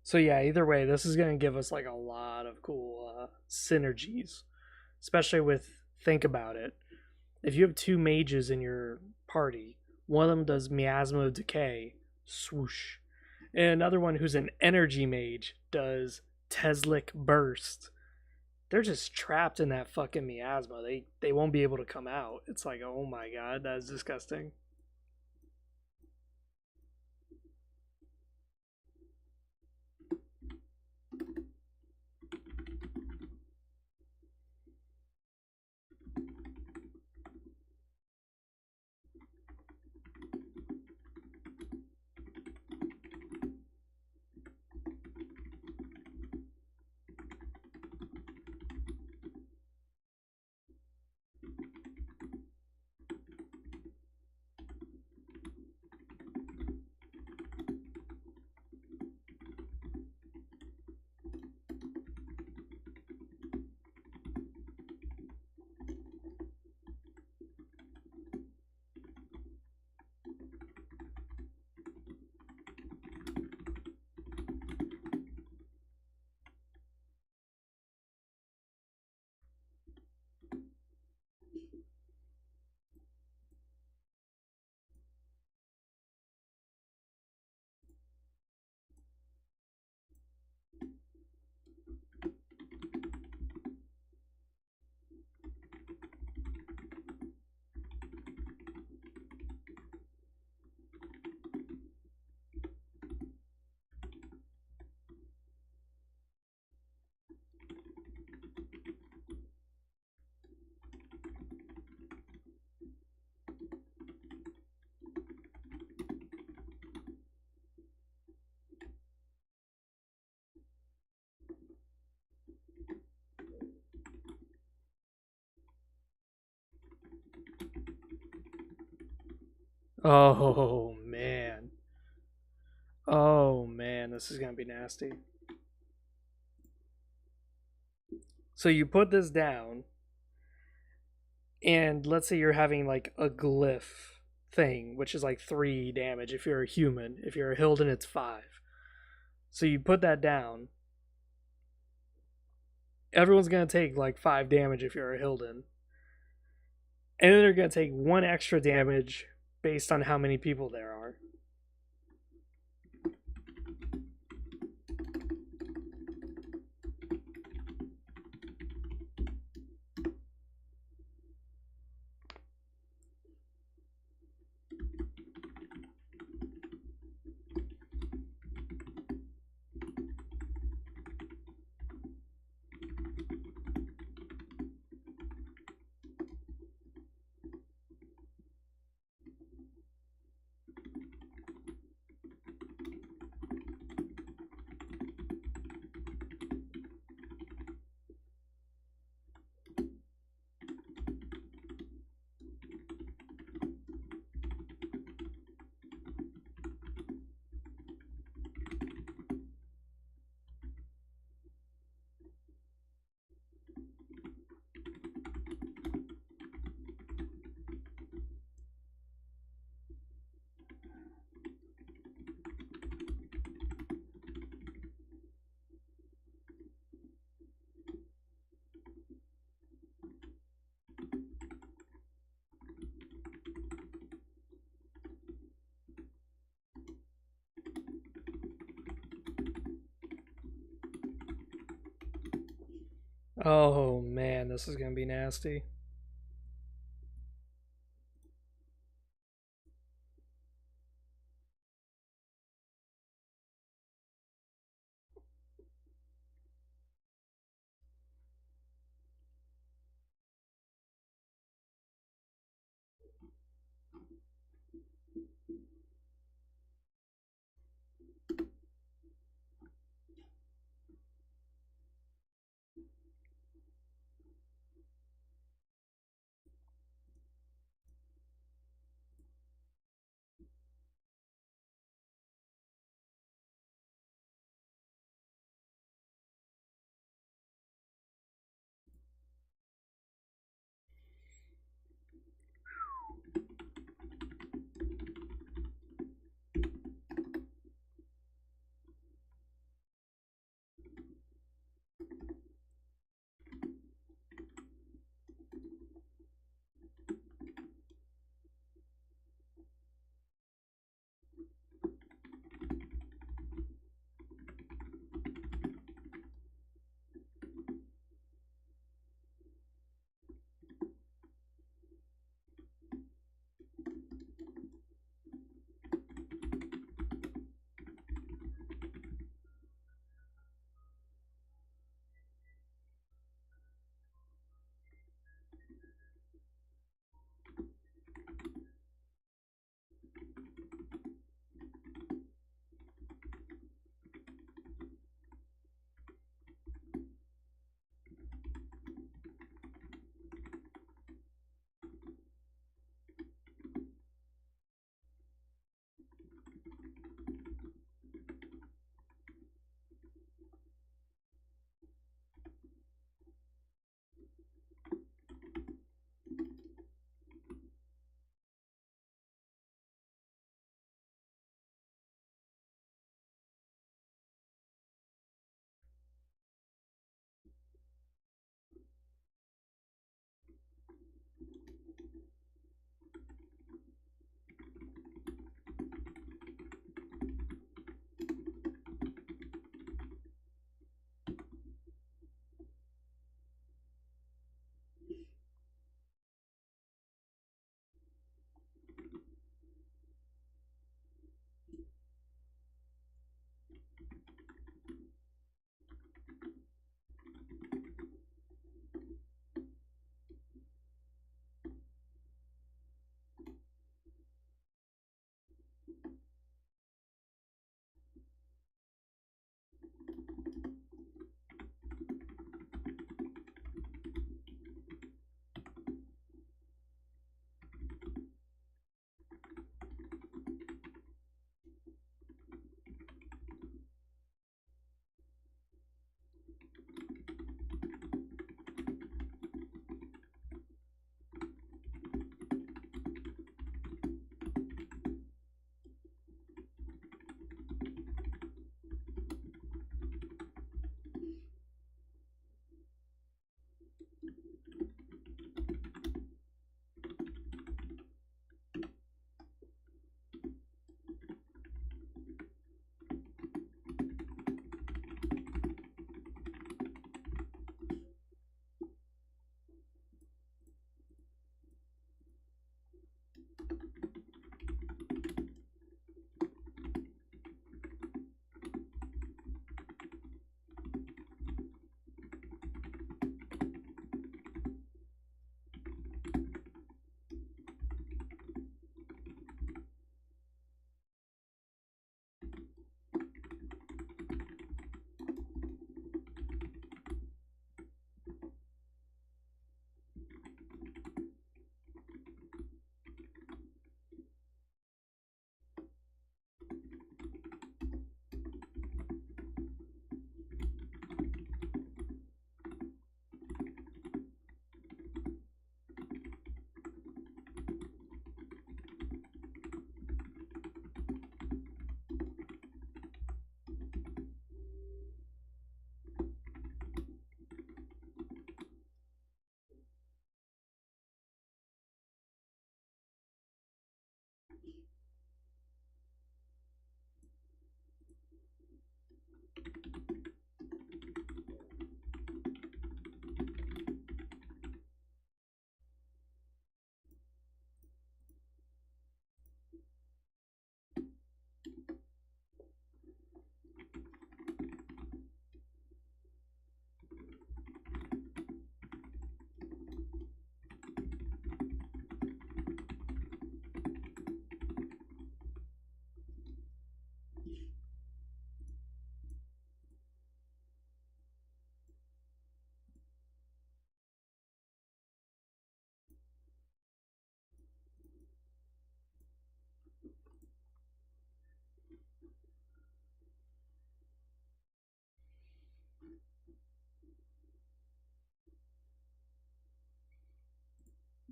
So yeah, either way, this is gonna give us like a lot of cool synergies, especially with think about it. If you have 2 mages in your party, one of them does Miasma of Decay, swoosh, and another one who's an energy mage does Teslic Burst. They're just trapped in that fucking miasma. They won't be able to come out. It's like, oh my god, that is disgusting. Oh man. Oh man, this is gonna be nasty. So you put this down, and let's say you're having like a glyph thing, which is like 3 damage if you're a human. If you're a Hilden, it's 5. So you put that down. Everyone's gonna take like 5 damage if you're a Hilden. And then they're gonna take 1 extra damage based on how many people there are. Oh man, this is gonna be nasty.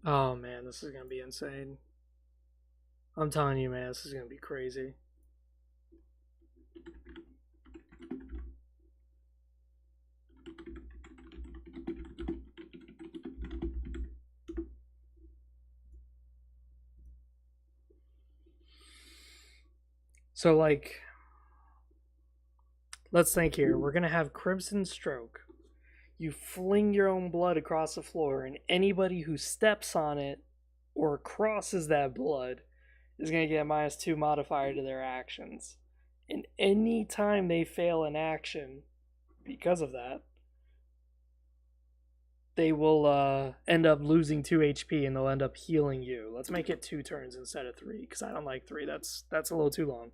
Oh man, this is gonna be insane. I'm telling you, man, this is gonna be crazy. So, like, let's think here. We're gonna have Crimson Stroke. You fling your own blood across the floor, and anybody who steps on it or crosses that blood is gonna get a -2 modifier to their actions. And any time they fail an action because of that, they will end up losing 2 HP and they'll end up healing you. Let's make it 2 turns instead of 3 because I don't like 3. That's a little too long.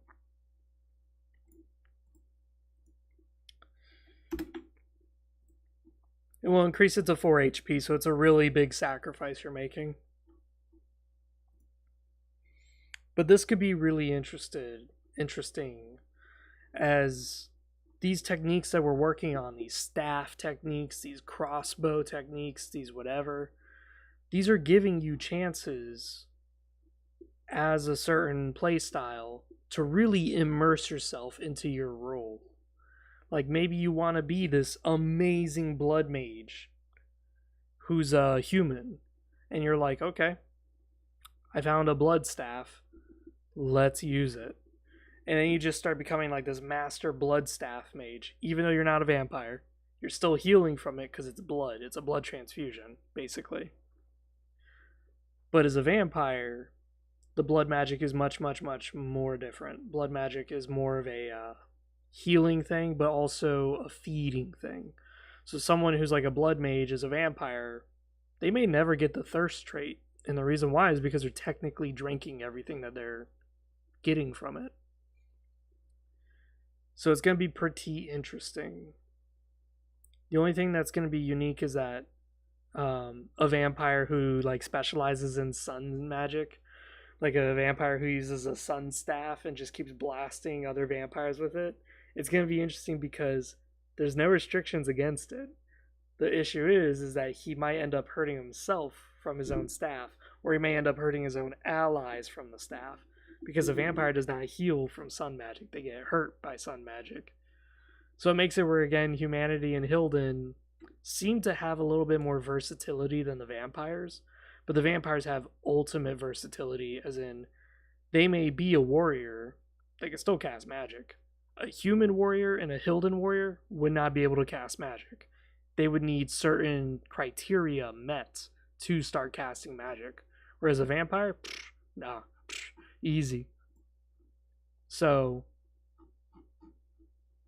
It will increase it to 4 HP, so it's a really big sacrifice you're making. But this could be really interesting as these techniques that we're working on, these staff techniques, these crossbow techniques, these whatever, these are giving you chances as a certain playstyle to really immerse yourself into your role. Like maybe you want to be this amazing blood mage who's a human, and you're like, okay, I found a blood staff, let's use it. And then you just start becoming like this master blood staff mage, even though you're not a vampire. You're still healing from it because it's blood. It's a blood transfusion, basically. But as a vampire, the blood magic is much, much, much more different. Blood magic is more of a healing thing, but also a feeding thing. So someone who's like a blood mage as a vampire, they may never get the thirst trait. And the reason why is because they're technically drinking everything that they're getting from it. So it's going to be pretty interesting. The only thing that's going to be unique is that a vampire who like specializes in sun magic, like a vampire who uses a sun staff and just keeps blasting other vampires with it, it's going to be interesting because there's no restrictions against it. The issue is that he might end up hurting himself from his own staff, or he may end up hurting his own allies from the staff, because a vampire does not heal from sun magic. They get hurt by sun magic. So it makes it where, again, humanity and Hilden seem to have a little bit more versatility than the vampires, but the vampires have ultimate versatility, as in they may be a warrior, they can still cast magic. A human warrior and a Hilden warrior would not be able to cast magic. They would need certain criteria met to start casting magic. Whereas a vampire, Nah, easy. So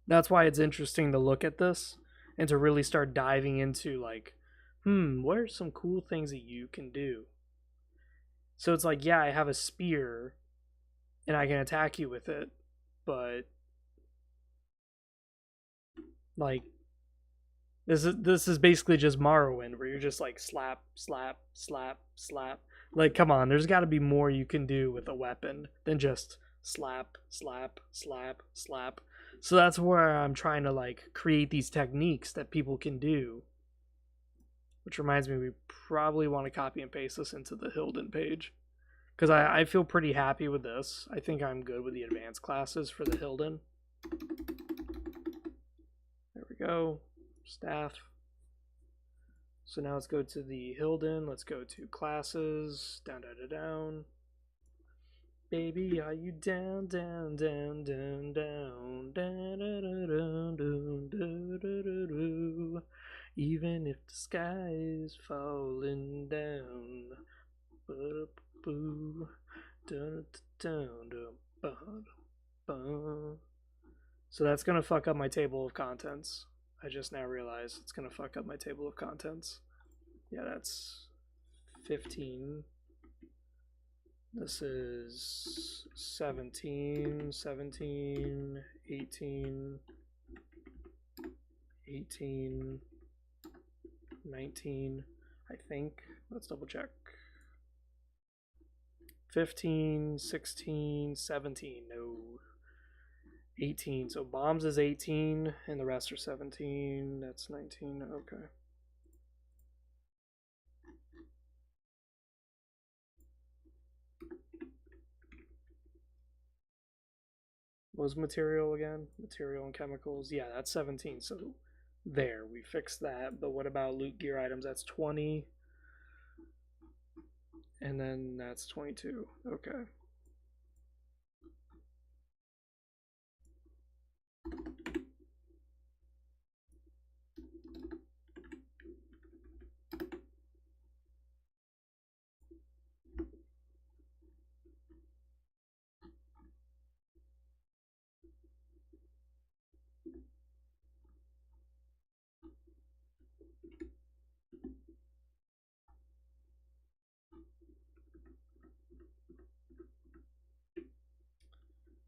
that's why it's interesting to look at this and to really start diving into like, what are some cool things that you can do? So it's like, yeah, I have a spear and I can attack you with it, but like this is basically just Morrowind where you're just like slap, slap, slap, slap. Like, come on, there's got to be more you can do with a weapon than just slap, slap, slap, slap. So that's where I'm trying to like create these techniques that people can do. Which reminds me, we probably want to copy and paste this into the Hilden page because I feel pretty happy with this. I think I'm good with the advanced classes for the Hilden. There we go. Staff. So now let's go to the Hilden. Let's go to classes. Down, down, down, down. Baby, are you down, down, down, down, down, down, down, down, down, down, down, down. Even if the sky is falling down. Boo, down, down, down. So that's gonna fuck up my table of contents. I just now realized it's gonna fuck up my table of contents. Yeah, that's 15. This is 17, 17, 18, 18, 19, I think. Let's double check. 15, 16, 17. No. 18. So bombs is 18, and the rest are 17. That's 19. Okay. What was material again? Material and chemicals. Yeah, that's 17. So there, we fixed that. But what about loot gear items? That's 20. And then that's 22. Okay.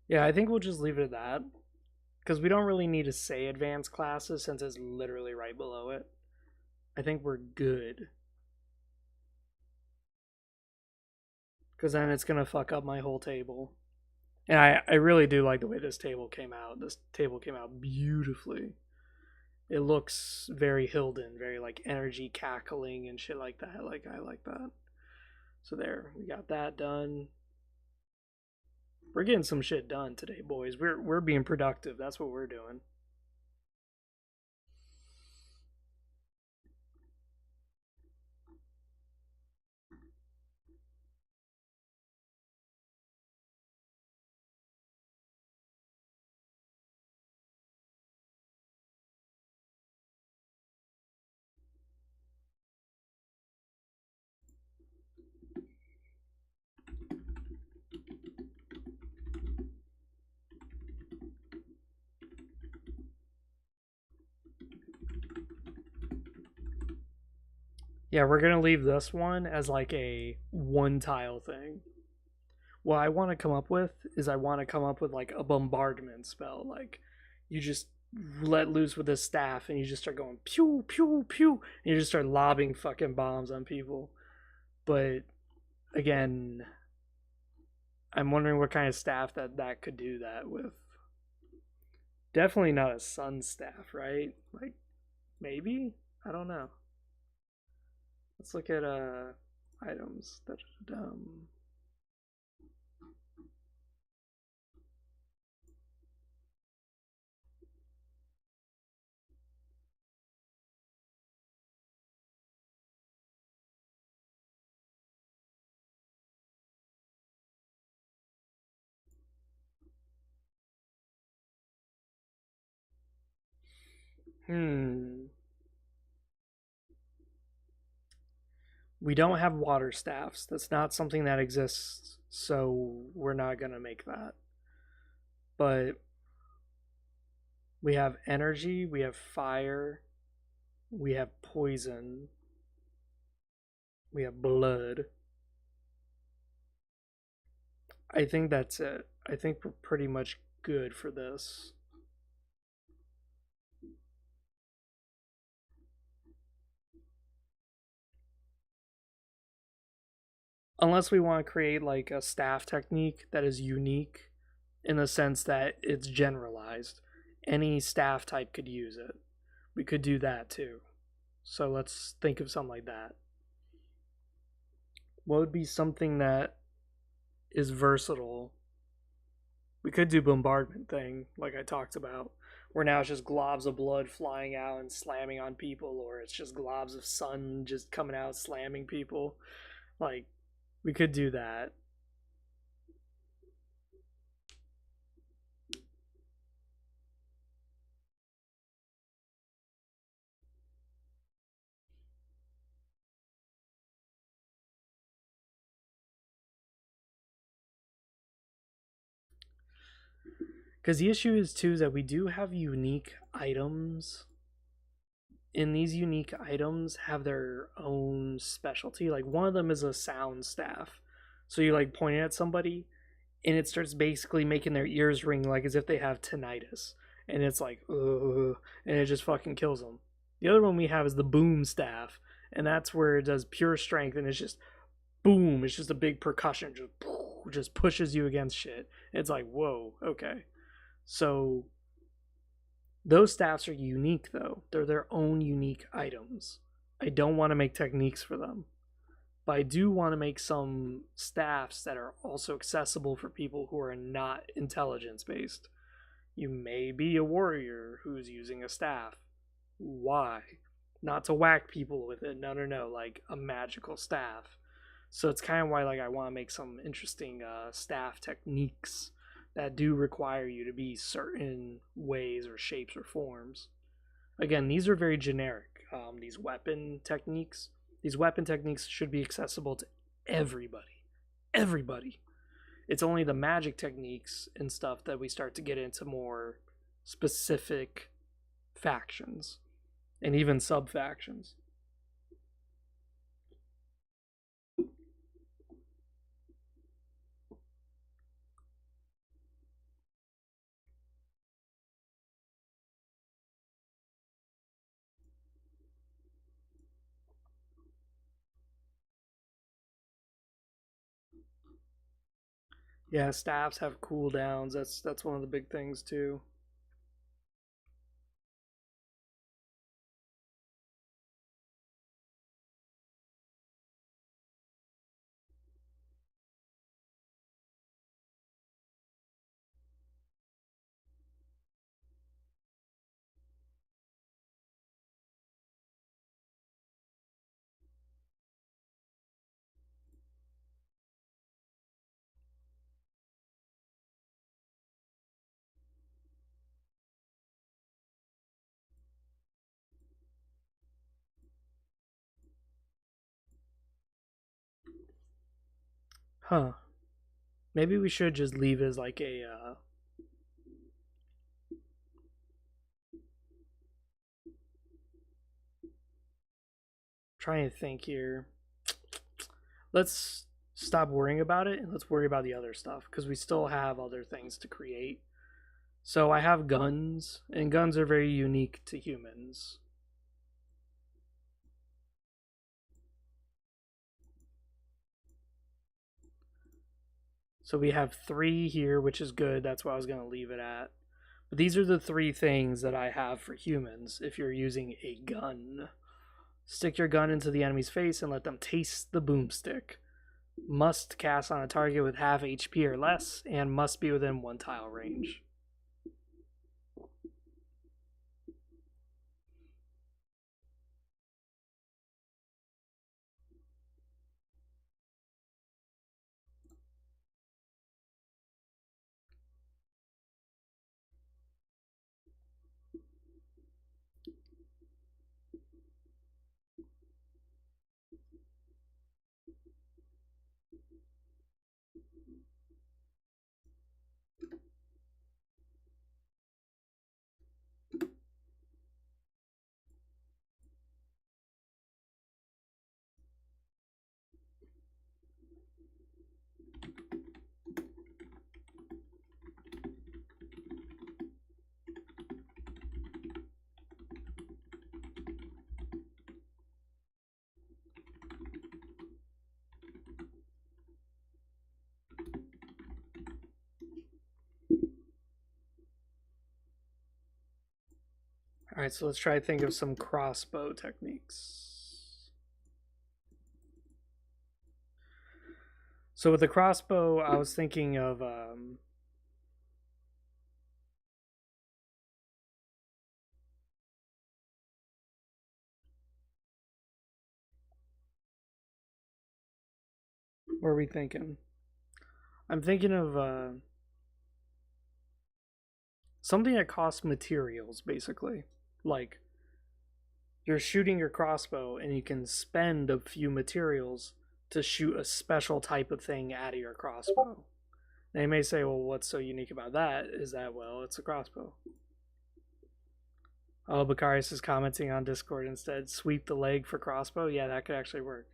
Yeah, I think we'll just leave it at that. Because we don't really need to say advanced classes since it's literally right below it. I think we're good. Because then it's going to fuck up my whole table. And I really do like the way this table came out. This table came out beautifully. It looks very Hilden, very like energy cackling and shit like that. Like, I like that. So there, we got that done. We're getting some shit done today, boys. We're being productive. That's what we're doing. Yeah, we're gonna leave this one as like a one tile thing. What I want to come up with is I want to come up with like a bombardment spell. Like you just let loose with this staff and you just start going pew pew pew and you just start lobbing fucking bombs on people. But again, I'm wondering what kind of staff that could do that with. Definitely not a sun staff, right? Like maybe? I don't know. Let's look at items. Hmm. We don't have water staffs. That's not something that exists, so we're not going to make that. But we have energy, we have fire, we have poison, we have blood. I think that's it. I think we're pretty much good for this. Unless we want to create like a staff technique that is unique in the sense that it's generalized. Any staff type could use it. We could do that too. So let's think of something like that. What would be something that is versatile? We could do bombardment thing, like I talked about, where now it's just globs of blood flying out and slamming on people, or it's just globs of sun just coming out slamming people. Like, we could do that. Because the issue is, too, that we do have unique items, and these unique items have their own specialty. Like, one of them is a sound staff. So you, like, point it at somebody, and it starts basically making their ears ring like as if they have tinnitus. And it's like, ugh, and it just fucking kills them. The other one we have is the boom staff, and that's where it does pure strength, and it's just boom. It's just a big percussion, just pushes you against shit. It's like, whoa, okay. So those staffs are unique though. They're their own unique items. I don't want to make techniques for them. But I do want to make some staffs that are also accessible for people who are not intelligence based. You may be a warrior who's using a staff. Why? Not to whack people with it. No, no, no. Like a magical staff. So it's kind of why like I want to make some interesting staff techniques that do require you to be certain ways or shapes or forms. Again, these are very generic. These weapon techniques. These weapon techniques should be accessible to everybody. Everybody. It's only the magic techniques and stuff that we start to get into more specific factions and even sub factions. Yeah, staffs have cooldowns. That's one of the big things too. Huh. Maybe we should just leave as like a trying to think here. Let's stop worrying about it and let's worry about the other stuff because we still have other things to create. So I have guns, and guns are very unique to humans. So we have three here, which is good. That's what I was going to leave it at. But these are the three things that I have for humans if you're using a gun. Stick your gun into the enemy's face and let them taste the boomstick. Must cast on a target with half HP or less, and must be within one tile range. Alright, so let's try to think of some crossbow techniques. So with the crossbow, I was thinking of what are we thinking? I'm thinking of something that costs materials, basically. Like, you're shooting your crossbow and you can spend a few materials to shoot a special type of thing out of your crossbow. They may say, well, what's so unique about that? Is that, well, it's a crossbow. Oh, Bacarius is commenting on Discord instead. Sweep the leg for crossbow? Yeah, that could actually work.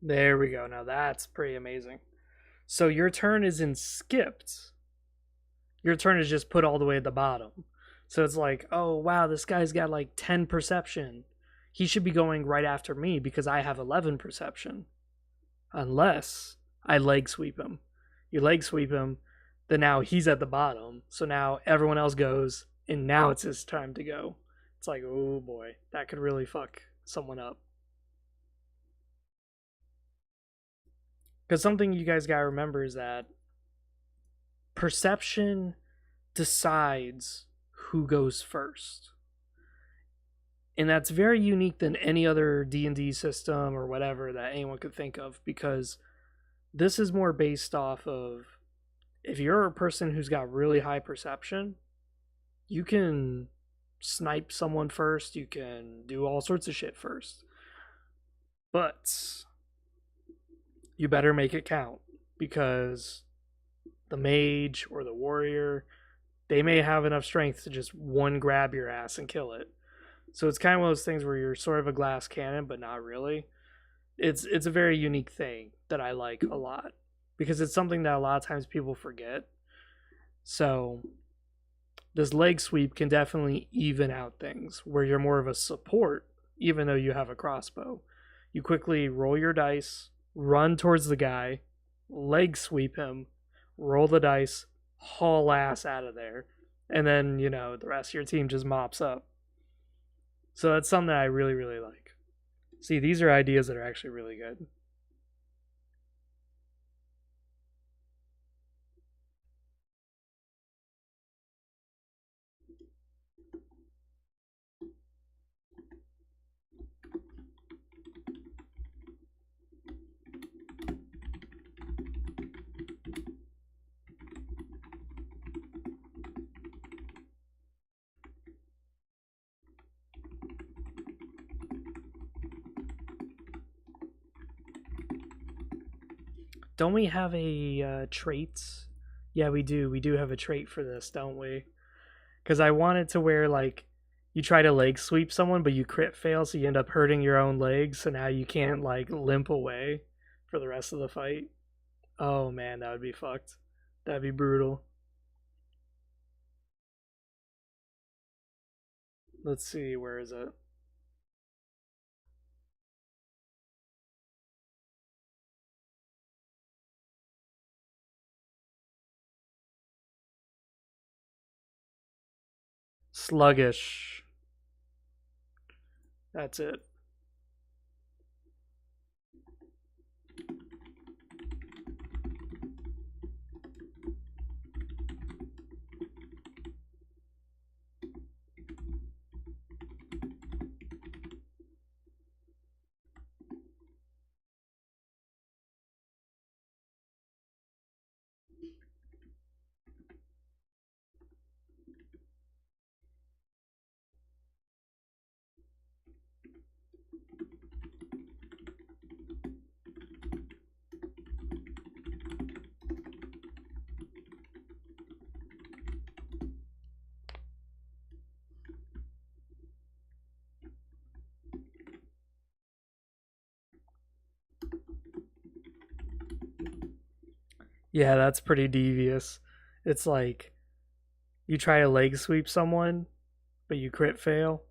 There we go. Now that's pretty amazing. So your turn isn't skipped. Your turn is just put all the way at the bottom. So it's like, oh wow, this guy's got like 10 perception. He should be going right after me because I have 11 perception. Unless I leg sweep him. You leg sweep him, then now he's at the bottom. So now everyone else goes, and now it's his time to go. It's like, oh boy, that could really fuck someone up. Because something you guys gotta remember is that perception decides who goes first. And that's very unique than any other D&D system or whatever that anyone could think of, because this is more based off of, if you're a person who's got really high perception, you can snipe someone first, you can do all sorts of shit first. But you better make it count, because the mage or the warrior, they may have enough strength to just one grab your ass and kill it. So it's kind of one of those things where you're sort of a glass cannon, but not really. It's a very unique thing that I like a lot, because it's something that a lot of times people forget. So this leg sweep can definitely even out things where you're more of a support, even though you have a crossbow. You quickly roll your dice, run towards the guy, leg sweep him, roll the dice, haul ass out of there, and then, the rest of your team just mops up. So that's something that I really, really like. See, these are ideas that are actually really good. Don't we have a trait? Yeah, we do. We do have a trait for this, don't we? Because I wanted to where, like, you try to leg sweep someone, but you crit fail, so you end up hurting your own legs. So now you can't like limp away for the rest of the fight. Oh man, that would be fucked. That'd be brutal. Let's see, where is it? Sluggish. That's it. Yeah, that's pretty devious. It's like you try to leg sweep someone, but you crit fail.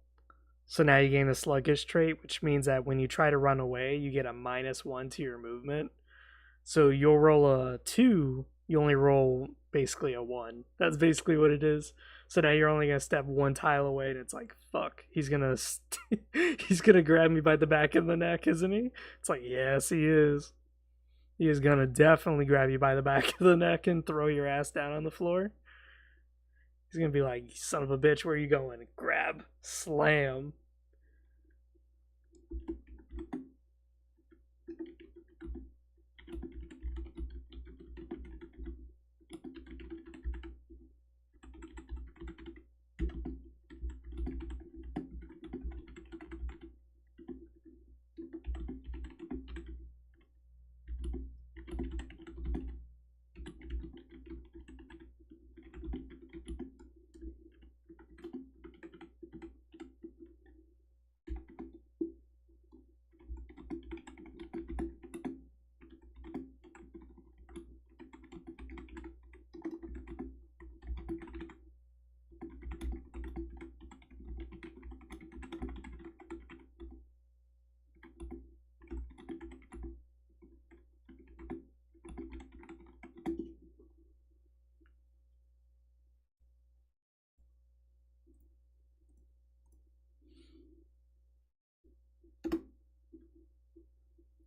So now you gain the sluggish trait, which means that when you try to run away, you get a -1 to your movement. So you'll roll a 2, you only roll basically a 1. That's basically what it is. So now you're only gonna step one tile away, and it's like, fuck, he's gonna he's gonna grab me by the back of the neck, isn't he? It's like, yes, he is. He is gonna definitely grab you by the back of the neck and throw your ass down on the floor. He's gonna be like, son of a bitch, where are you going? Grab, slam.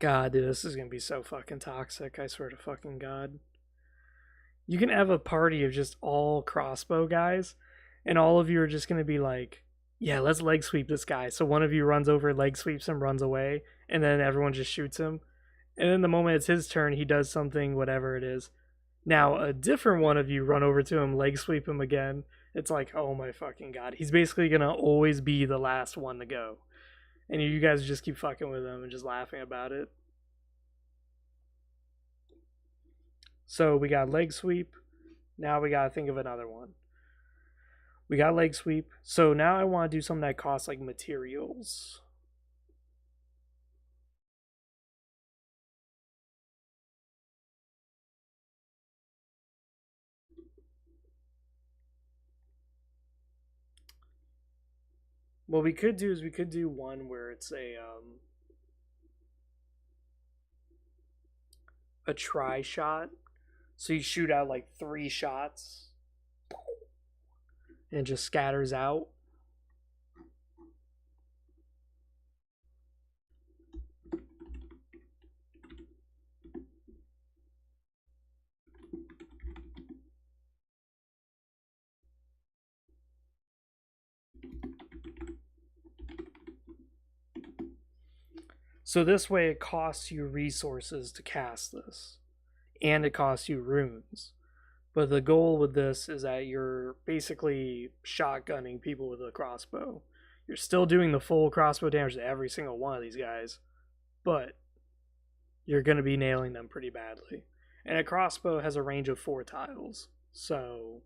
God, dude, this is gonna be so fucking toxic. I swear to fucking God. You can have a party of just all crossbow guys, and all of you are just gonna be like, yeah, let's leg sweep this guy. So one of you runs over, leg sweeps him, runs away, and then everyone just shoots him. And then the moment it's his turn, he does something, whatever it is. Now a different one of you run over to him, leg sweep him again. It's like, oh my fucking God. He's basically gonna always be the last one to go. And you guys just keep fucking with him and just laughing about it. So we got leg sweep. Now we gotta think of another one. We got leg sweep. So now I want to do something that costs like materials. What we could do is we could do one where it's a try shot. So you shoot out like 3 shots and it just scatters out. So this way it costs you resources to cast this. And it costs you runes. But the goal with this is that you're basically shotgunning people with a crossbow. You're still doing the full crossbow damage to every single one of these guys, but you're going to be nailing them pretty badly. And a crossbow has a range of 4 tiles. So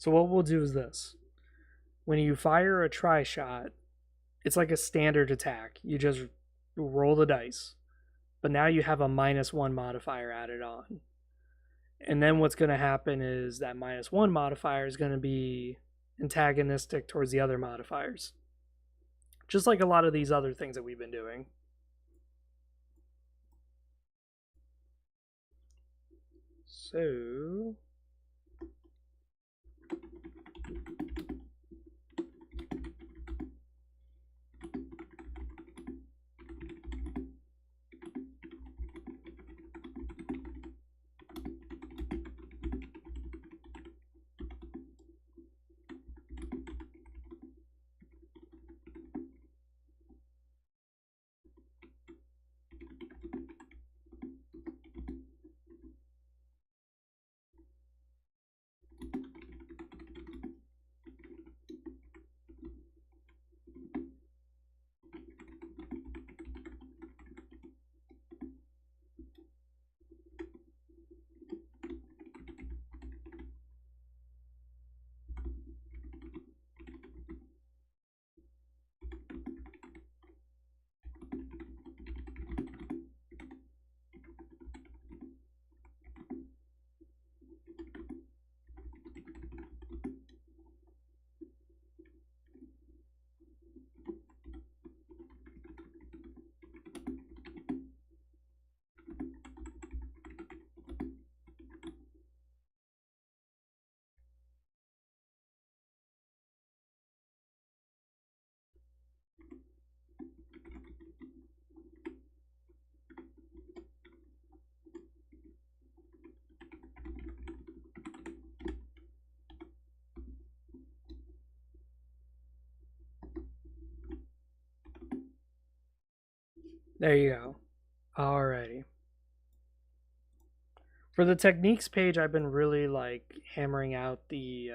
So what we'll do is this. When you fire a tri shot, it's like a standard attack. You just roll the dice. But now you have a -1 modifier added on. And then what's going to happen is that -1 modifier is going to be antagonistic towards the other modifiers. Just like a lot of these other things that we've been doing. So there you go. Alrighty. For the techniques page, I've been really like hammering out the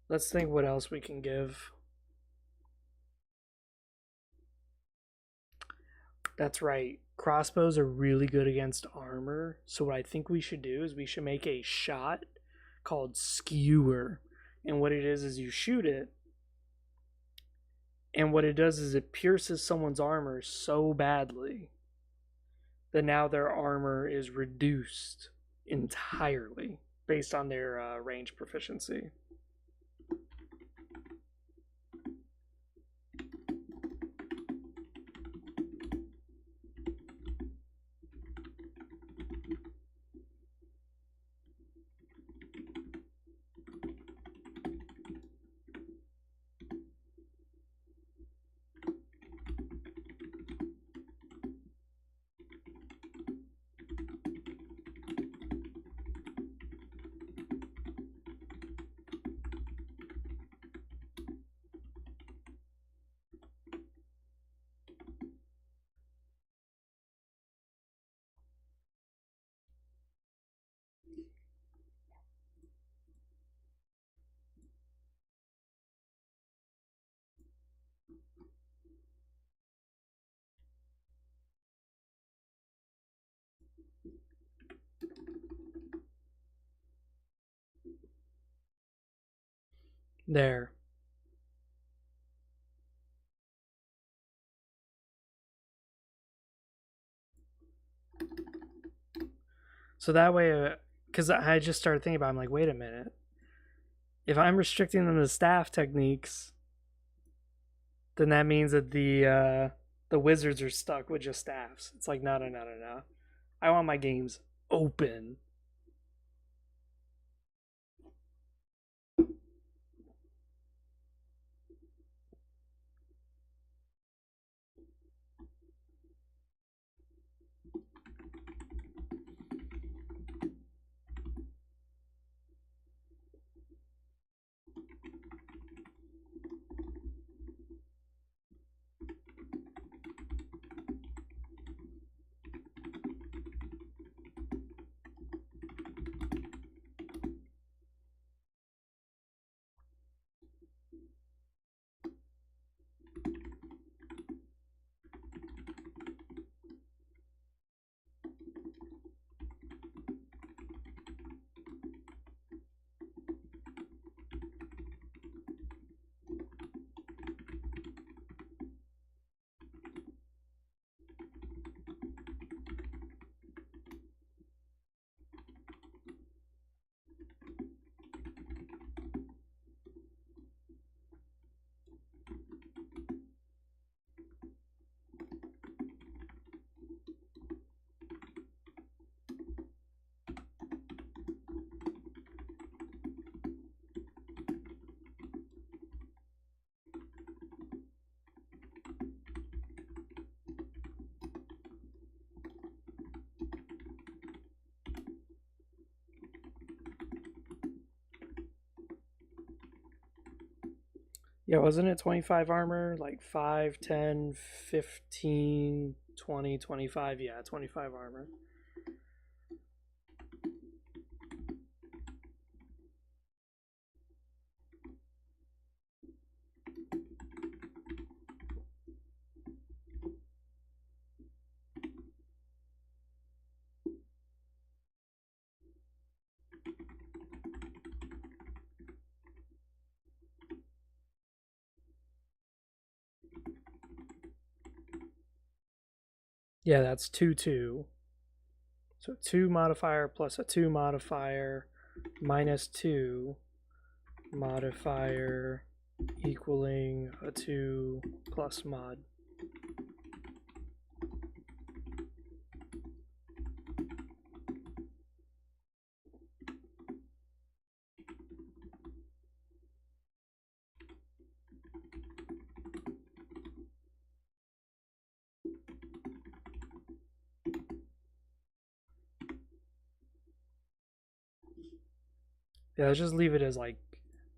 let's think what else we can give. That's right. Crossbows are really good against armor. So what I think we should do is we should make a shot called Skewer. And what it is you shoot it, and what it does is it pierces someone's armor so badly that now their armor is reduced entirely based on their range proficiency. There. So that way, because I just started thinking about it, I'm like, wait a minute. If I'm restricting them to staff techniques, then that means that the wizards are stuck with just staffs. It's like, no, no, no, no, no. I want my games open. Yeah, wasn't it 25 armor? Like 5, 10, 15, 20, 25. Yeah, 25 armor. Yeah, that's 2, 2. So 2 modifier plus a 2 modifier minus 2 modifier equaling a 2 plus mod. Yeah, let's just leave it as like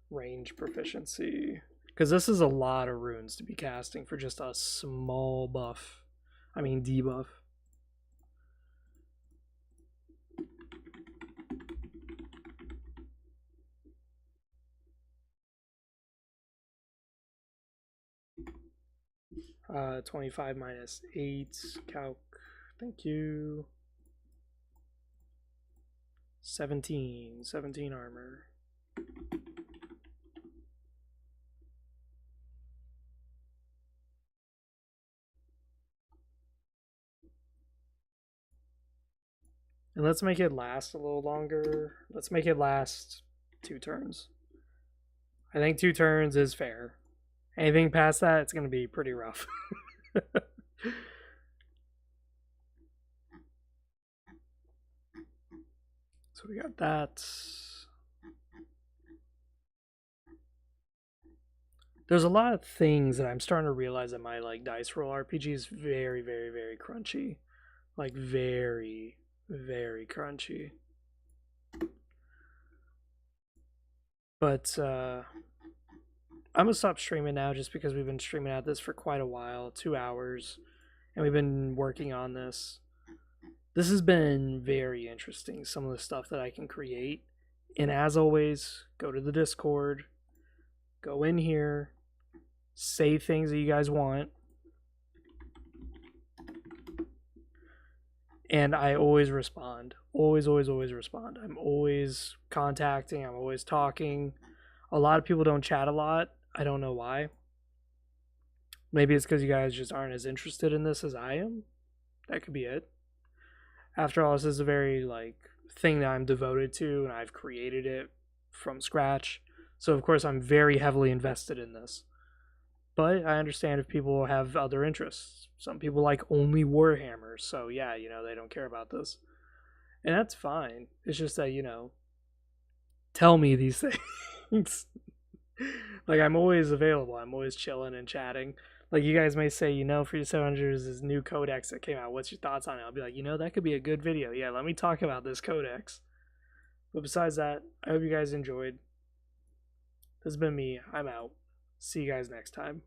range proficiency. Because this is a lot of runes to be casting for just a small buff. I mean, debuff. 25 minus 8. Calc. Thank you. 17. 17 armor. And let's make it last a little longer. Let's make it last 2 turns. I think 2 turns is fair. Anything past that, it's going to be pretty rough. So we got that. There's a lot of things that I'm starting to realize that my like dice roll RPG is very, very, very crunchy. Like very, very crunchy. But I'm gonna stop streaming now just because we've been streaming at this for quite a while, 2 hours, and we've been working on this. This has been very interesting, some of the stuff that I can create. And as always, go to the Discord, go in here, say things that you guys want. And I always respond. Always, always, always respond. I'm always contacting, I'm always talking. A lot of people don't chat a lot. I don't know why. Maybe it's because you guys just aren't as interested in this as I am. That could be it. After all, this is a very like thing that I'm devoted to, and I've created it from scratch. So of course I'm very heavily invested in this. But I understand if people have other interests. Some people like only Warhammer, so yeah, they don't care about this. And that's fine. It's just that, tell me these things. Like I'm always available. I'm always chilling and chatting. Like you guys may say, for your 700 is this new codex that came out. What's your thoughts on it? I'll be like, that could be a good video. Yeah, let me talk about this codex. But besides that, I hope you guys enjoyed. This has been me. I'm out. See you guys next time.